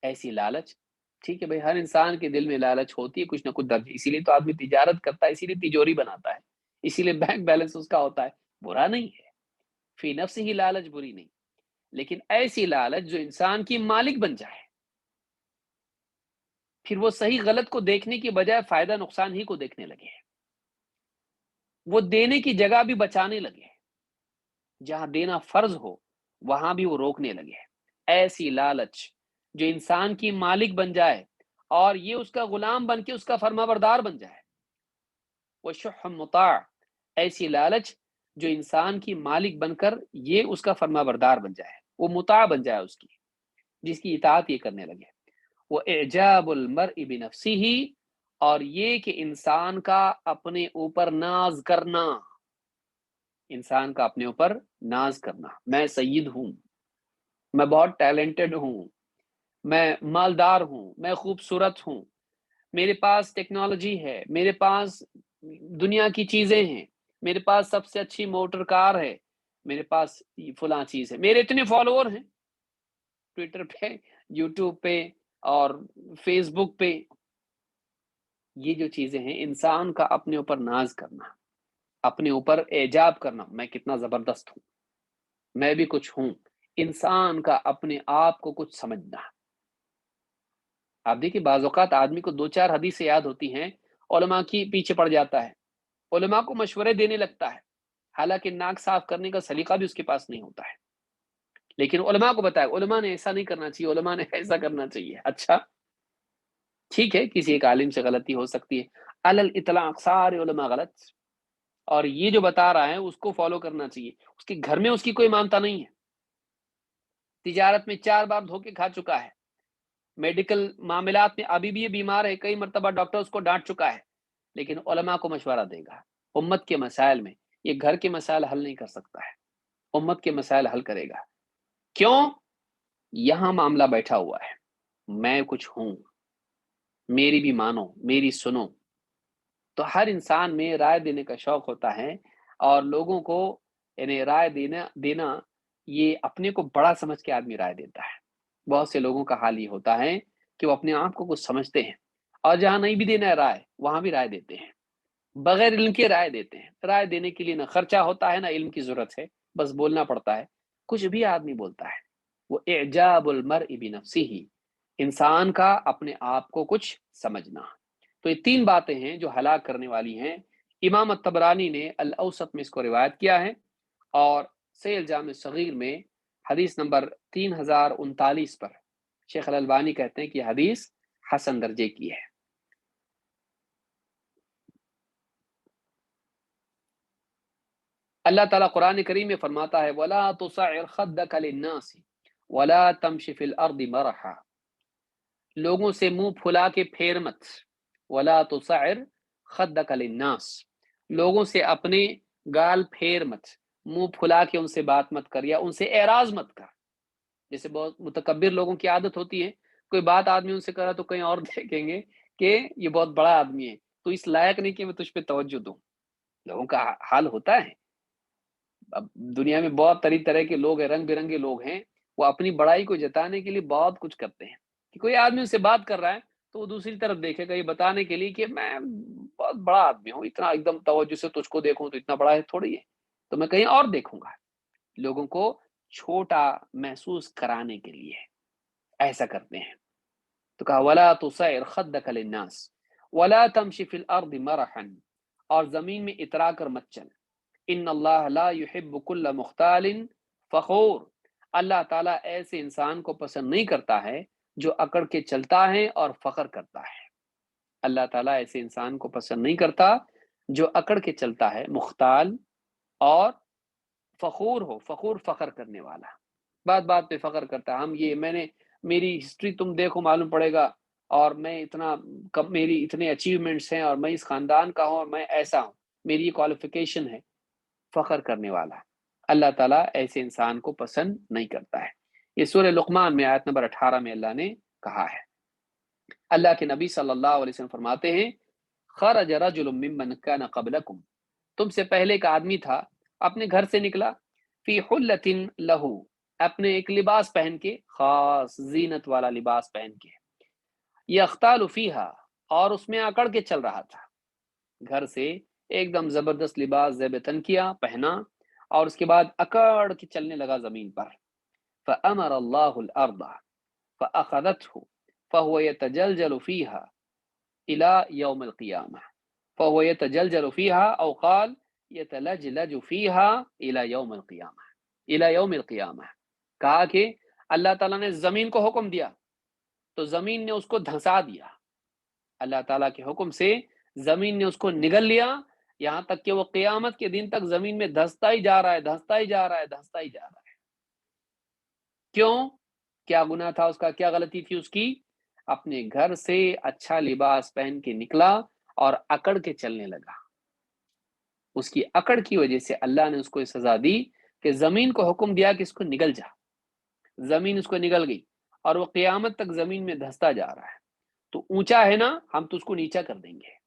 ایسی لالچ، ٹھیک ہے بھائی، ہر انسان کے دل میں لالچ ہوتی ہے کچھ نہ کچھ درج. اسی لیے تو آدمی تجارت کرتا ہے، اسی لیے تجوری بناتا ہے، اسی لیے بینک بیلنس اس کا ہوتا ہے. برا نہیں ہے، فی نفس ہی لالچ بری نہیں، لیکن ایسی لالچ جو انسان کی مالک بن جائے، پھر وہ صحیح غلط کو دیکھنے کی بجائے فائدہ نقصان ہی کو دیکھنے لگے، وہ دینے کی جگہ بھی بچانے لگے، جہاں دینا فرض ہو وہاں بھی وہ روکنے لگے. ایسی لالچ جو انسان کی مالک بن جائے اور یہ اس کا غلام بن کے اس کا فرما بردار بن جائے. وہ شح مطاع. ایسی لالچ جو انسان کی مالک بن کر یہ اس کا فرما بردار بن جائے، وہ مطاع بن جائے اس کی، جس کی اطاعت یہ کرنے لگے. وہ اعجاب المرء بنفسه. اور یہ کہ انسان کا اپنے اوپر ناز کرنا، انسان کا اپنے اوپر ناز کرنا. میں سید ہوں، میں بہت ٹیلنٹڈ ہوں، میں مالدار ہوں، میں خوبصورت ہوں، میرے پاس ٹیکنالوجی ہے، میرے پاس دنیا کی چیزیں ہیں، میرے پاس سب سے اچھی موٹر کار ہے، میرے پاس فلاں چیز ہے، میرے اتنے فالوور ہیں ٹویٹر پہ، یوٹیوب پہ اور فیس بک پہ. یہ جو چیزیں ہیں، انسان کا اپنے اوپر ناز کرنا، اپنے اوپر اعجاب کرنا، میں کتنا زبردست ہوں، میں بھی کچھ ہوں. انسان کا اپنے آپ کو کچھ سمجھنا. آپ دیکھیں بعض اوقات آدمی کو دو چار حدیثیں یاد ہوتی ہیں، علماء کی پیچھے پڑ جاتا ہے، علماء کو مشورے دینے لگتا ہے، حالانکہ ناک صاف کرنے کا سلیقہ بھی اس کے پاس نہیں ہوتا ہے، لیکن علماء کو بتایا علماء نے ایسا نہیں کرنا چاہیے، علماء نے ایسا کرنا چاہیے. اچھا ٹھیک ہے، کسی ایک عالم سے غلطی ہو سکتی ہے، علل اطلاق سارے علماء غلط، اور یہ جو بتا رہا ہے اس کو فالو کرنا چاہیے. اس کے گھر میں اس کی کوئی مانتا نہیں ہے، تجارت میں 4 بار دھوکے کھا چکا ہے، میڈیکل معاملات میں ابھی بھی یہ بیمار ہے، کئی مرتبہ ڈاکٹر اس کو ڈانٹ چکا ہے، لیکن علماء کو مشورہ دے گا. امت کے مسائل میں یہ گھر کے مسائل حل نہیں کر سکتا ہے، امت کے مسائل حل کرے گا. کیوں؟ یہاں معاملہ بیٹھا ہوا ہے، میں کچھ ہوں، میری بھی مانو، میری سنو. تو ہر انسان میں رائے دینے کا شوق ہوتا ہے، اور لوگوں کو یعنی رائے دینا یہ اپنے کو بڑا سمجھ کے آدمی رائے دیتا ہے. بہت سے لوگوں کا حال یہ ہوتا ہے کہ وہ اپنے آپ کو کچھ سمجھتے ہیں، اور جہاں نہیں بھی دینا ہے رائے وہاں بھی رائے دیتے ہیں، بغیر علم کے رائے دیتے ہیں. رائے دینے کے لیے نہ خرچہ ہوتا ہے نہ علم کی ضرورت ہے، بس بولنا پڑتا ہے، کچھ بھی آدمی بولتا ہے. وہ اعجاب المرء بنفسه. انسان کا اپنے آپ کو کچھ سمجھنا. تو یہ 3 باتیں ہیں جو ہلاک کرنے والی ہیں. امام الطبرانی نے الاوسط میں اس کو روایت کیا ہے، اور سیل جامع صغیر میں حدیث نمبر 3039 پر شیخ الالبانی کہتے ہیں کہ حدیث حسن درجے کی ہے. اللہ تعالیٰ قرآن کریم میں فرماتا ہے وَلَا تُصَعِّرْ خَدَّكَ لِلنَّاسِ وَلَا تَمْشِ فِي الْأَرْضِ مَرَحًا. لوگوں سے منہ پھلا کے پھیر مت. وَلَا تُصَعِّرْ خدک للناس، لوگوں سے اپنے گال پھیر مت، منہ پھلا کے ان سے بات مت کر یا ان سے اعراض مت کر۔ جیسے بہت متکبر لوگوں کی عادت ہوتی ہے، کوئی بات آدمی ان سے کرا تو کہیں اور دیکھیں گے کہ یہ بہت بڑا آدمی ہے، تو اس لائق نہیں کہ میں تجھ پہ توجہ دوں۔ لوگوں کا حال ہوتا ہے، اب دنیا میں بہت طرح طرح کے لوگ ہیں، رنگ برنگے لوگ ہیں، وہ اپنی بڑائی کو جتانے کے لیے بہت کچھ کرتے ہیں کہ کوئی آدمی ان سے بات کر رہا ہے تو وہ دوسری طرف دیکھے گا یہ بتانے کے لیے کہ میں بہت بڑا آدمی ہوں، اتنا ایک دم توجہ سے تجھ کو دیکھوں تو اتنا بڑا ہے تھوڑی ہے، تو میں کہیں اور دیکھوں گا۔ لوگوں کو چھوٹا محسوس کرانے کے لیے ایسا کرتے ہیں۔ تو کہا ولا تصعر خدك للناس ولا تمشي في الارض مرحا، اور زمین میں اترا کر مت چل، ان اللہ لا يحب كل مختال فخور، اللہ تعالیٰ ایسے انسان کو پسند نہیں کرتا ہے جو اکڑ کے چلتا ہے اور فخر کرتا ہے۔ اللہ تعالیٰ ایسے انسان کو پسند نہیں کرتا جو اکڑ کے چلتا ہے، مختال اور فخور ہو، فخور فخر کرنے والا، بات بات پہ فخر کرتا ہے۔ ہم یہ میں نے میری ہسٹری تم دیکھو معلوم پڑے گا، اور میں اتنا میری اتنے اچیومنٹس ہیں اور میں اس خاندان کا ہوں اور میں ایسا ہوں، میری یہ کوالیفیکیشن ہے، فخر کرنے والا۔ اللہ تعالیٰ ایسے انسان کو پسند نہیں کرتا ہے۔ یہ سورہ لقمان میں آیت نمبر 18 میں اللہ نے کہا ہے۔ اللہ کے نبی صلی اللہ علیہ وسلم فرماتے ہیں خرج رجل ممن كان قبلكم، تم سے پہلے کا آدمی تھا، اپنے گھر سے نکلا، فی حلۃ لہو، اپنے ایک لباس پہن کے، خاص زینت والا لباس پہن کے، یختال فیہا، اور اس میں اکڑ کے چل رہا تھا، گھر سے ایک دم زبردست لباس زیب تن کیا پہنا اور اس کے بعد اکڑ کے چلنے لگا زمین پر۔ فامر اللہ الارض فاخذته فهو يتجلجل فيها الى يوم القیامہ، فهو يتجلجل فيها او قال يتلجلج فيها الى يوم القیامہ، الى يوم القیامہ، کہا کہ اللہ تعالیٰ نے زمین کو حکم دیا تو زمین نے اس کو دھنسا دیا، اللہ تعالیٰ کے حکم سے زمین نے اس کو نگل لیا، یہاں تک کہ وہ قیامت کے دن تک زمین میں دھنستا ہی جا رہا ہے، دھنستا ہی جا رہا ہے، دھنستا ہی جا رہا ہے۔ کیوں؟ کیا گناہ تھا اس کا، کیا غلطی تھی اس کی؟ اپنے گھر سے اچھا لباس پہن کے نکلا اور اکڑ کے چلنے لگا، اس کی اکڑ کی وجہ سے اللہ نے اس کو سزا دی کہ زمین کو حکم دیا کہ اس کو نگل جا، زمین اس کو نگل گئی اور وہ قیامت تک زمین میں دھنستا جا رہا ہے۔ تو اونچا ہے نا، ہم تو اس کو نیچا کر دیں گے،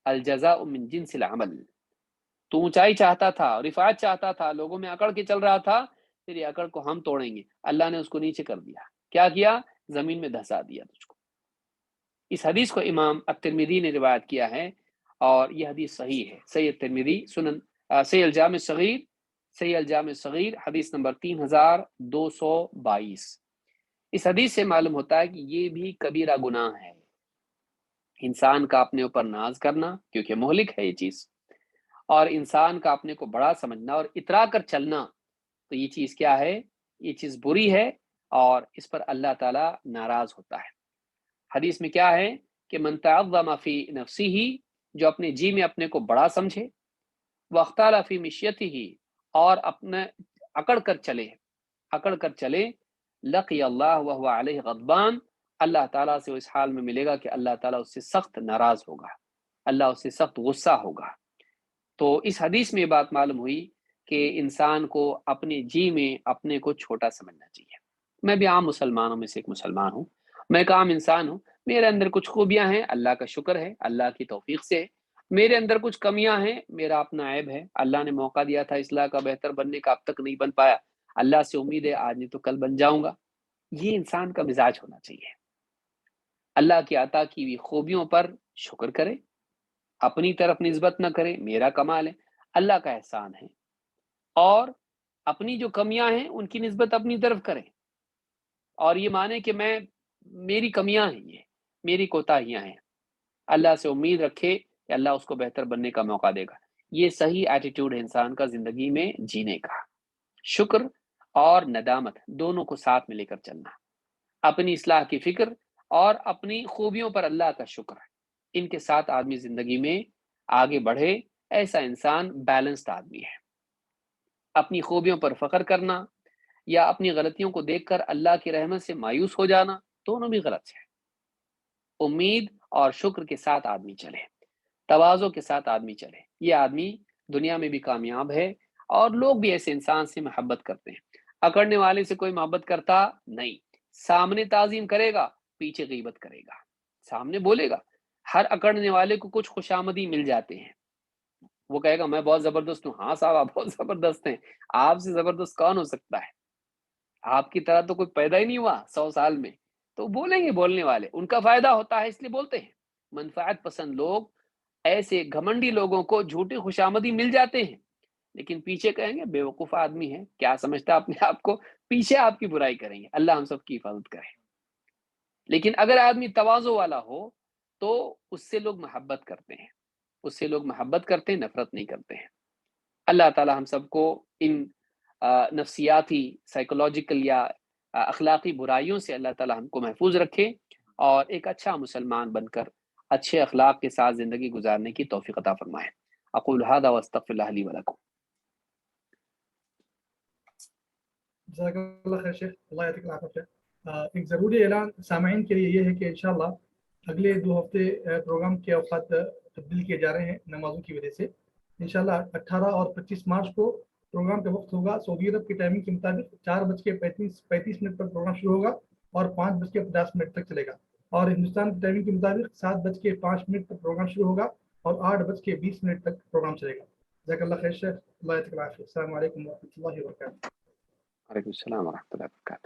الجزاء من جنس العمل۔ تو اونچائی چاہتا تھا، رفعت چاہتا تھا، لوگوں میں اکڑ کے چل رہا تھا، پھر یہ اکڑ کو ہم توڑیں گے، اللہ نے اس کو نیچے کر دیا، کیا کیا؟ زمین میں دھسا دیا تجھ کو۔ اس حدیث کو امام الترمذی نے روایت کیا ہے اور یہ حدیث صحیح ہے، صحیح الترمذی سنن صحیح الجامع صغیر، صحیح الجامع صغیر حدیث نمبر 3222۔ اس حدیث سے معلوم ہوتا ہے کہ یہ بھی کبیرہ گناہ ہے، انسان کا اپنے اوپر ناز کرنا، کیونکہ مہلک ہے یہ چیز، اور انسان کا اپنے کو بڑا سمجھنا اور اترا کر چلنا، تو یہ چیز کیا ہے؟ یہ چیز بری ہے اور اس پر اللہ تعالیٰ ناراض ہوتا ہے۔ حدیث میں کیا ہے کہ من تعظم فی نفسہ، جو اپنے جی میں اپنے کو بڑا سمجھے، واختال فی مشیتہ، اور اپنے اکڑ کر چلے، اکڑ کر چلے، لقی اللہ وہو علیہ غضبان، اللہ تعالیٰ سے وہ اس حال میں ملے گا کہ اللہ تعالیٰ اس سے سخت ناراض ہوگا، اللہ اس سے سخت غصہ ہوگا۔ تو اس حدیث میں یہ بات معلوم ہوئی کہ انسان کو اپنے جی میں اپنے کو چھوٹا سمجھنا چاہیے۔ میں بھی عام مسلمانوں میں سے ایک مسلمان ہوں، میں ایک عام انسان ہوں، میرے اندر کچھ خوبیاں ہیں، اللہ کا شکر ہے، اللہ کی توفیق سے ہے، میرے اندر کچھ کمیاں ہیں، میرا اپنا عیب ہے، اللہ نے موقع دیا تھا اصلاح کا، بہتر بننے کا، اب تک نہیں بن پایا، اللہ سے امید ہے آج نہیں تو کل بن جاؤں گا۔ یہ انسان کا مزاج ہونا چاہیے، اللہ کی عطا کی ہوئی خوبیوں پر شکر کرے، اپنی طرف نسبت نہ کرے، میرا کمال ہے، اللہ کا احسان ہے، اور اپنی جو کمیاں ہیں ان کی نسبت اپنی طرف کرے، اور یہ مانے کہ میری کمیاں ہیں، یہ میری کوتاہیاں ہیں، اللہ سے امید رکھے کہ اللہ اس کو بہتر بننے کا موقع دے گا۔ یہ صحیح ایٹیٹیوڈ ہے انسان کا زندگی میں جینے کا، شکر اور ندامت دونوں کو ساتھ میں لے کر چلنا، اپنی اصلاح کی فکر اور اپنی خوبیوں پر اللہ کا شکر، ان کے ساتھ آدمی زندگی میں آگے بڑھے، ایسا انسان بیلنسڈ آدمی ہے۔ اپنی خوبیوں پر فخر کرنا یا اپنی غلطیوں کو دیکھ کر اللہ کی رحمت سے مایوس ہو جانا، دونوں بھی غلط ہے۔ امید اور شکر کے ساتھ آدمی چلے، تواضع کے ساتھ آدمی چلے، یہ آدمی دنیا میں بھی کامیاب ہے، اور لوگ بھی ایسے انسان سے محبت کرتے ہیں۔ اکڑنے والے سے کوئی محبت کرتا نہیں، سامنے تعظیم کرے گا، پیچھے غیبت کرے گا، سامنے بولے گا۔ ہر اکڑنے والے کو کچھ خوشامدی مل جاتے ہیں، وہ کہے گا میں بہت زبردست ہوں، ہاں صاحب آپ بہت زبردست ہیں، آپ سے زبردست کون ہو سکتا ہے، آپ کی طرح تو کوئی پیدا ہی نہیں ہوا 100 سال میں۔ تو بولیں گے بولنے والے، ان کا فائدہ ہوتا ہے اس لیے بولتے ہیں۔ منفعت پسند لوگ ایسے گھمنڈی لوگوں کو جھوٹی خوشامدی مل جاتے ہیں، لیکن پیچھے کہیں گے بے وقوف آدمی ہے، کیا سمجھتا اپنے آپ کو، پیچھے آپ کی برائی کریں گے۔ اللہ ہم سب کی حفاظت کرے۔ لیکن اگر آدمی تواضع والا ہو تو اس سے لوگ محبت کرتے ہیں، اس سے لوگ محبت کرتے ہیں، نفرت نہیں کرتے ہیں۔ اللہ تعالی ہم سب کو ان نفسیاتی، سائیکولوجیکل یا اخلاقی برائیوں سے اللہ تعالی ہم کو محفوظ رکھے، اور ایک اچھا مسلمان بن کر اچھے اخلاق کے ساتھ زندگی گزارنے کی توفیق عطا فرمائے۔ اقول هذا واستغفر الله لي ولكم۔ جزاک اللہ خیر شیخ، اللہ یعطیک العافیہ شیخ۔ ایک ضروری اعلان سامعین کے لیے یہ ہے کہ انشاءاللہ اگلے 2 ہفتے پروگرام کے اوقات تبدیل کیے جا رہے ہیں نمازوں کی وجہ سے۔ انشاءاللہ 18 اور 25 مارچ کو پروگرام کا وقت ہوگا سعودی عرب کی ٹائمنگ کے مطابق 4:35 پر پروگرام شروع ہوگا اور 5:50 تک چلے گا، اور ہندوستان کی ٹائمنگ کے مطابق 7:05 پر پروگرام شروع ہوگا اور 8:20 تک پروگرام چلے گا۔ جزاک اللہ خیر شیخ، اللہ یعطیک العافیہ۔ السلام علیکم ورحمۃ اللہ وبرکاتہ۔ وعلیکم السلام ورحمۃ اللہ وبرکاتہ۔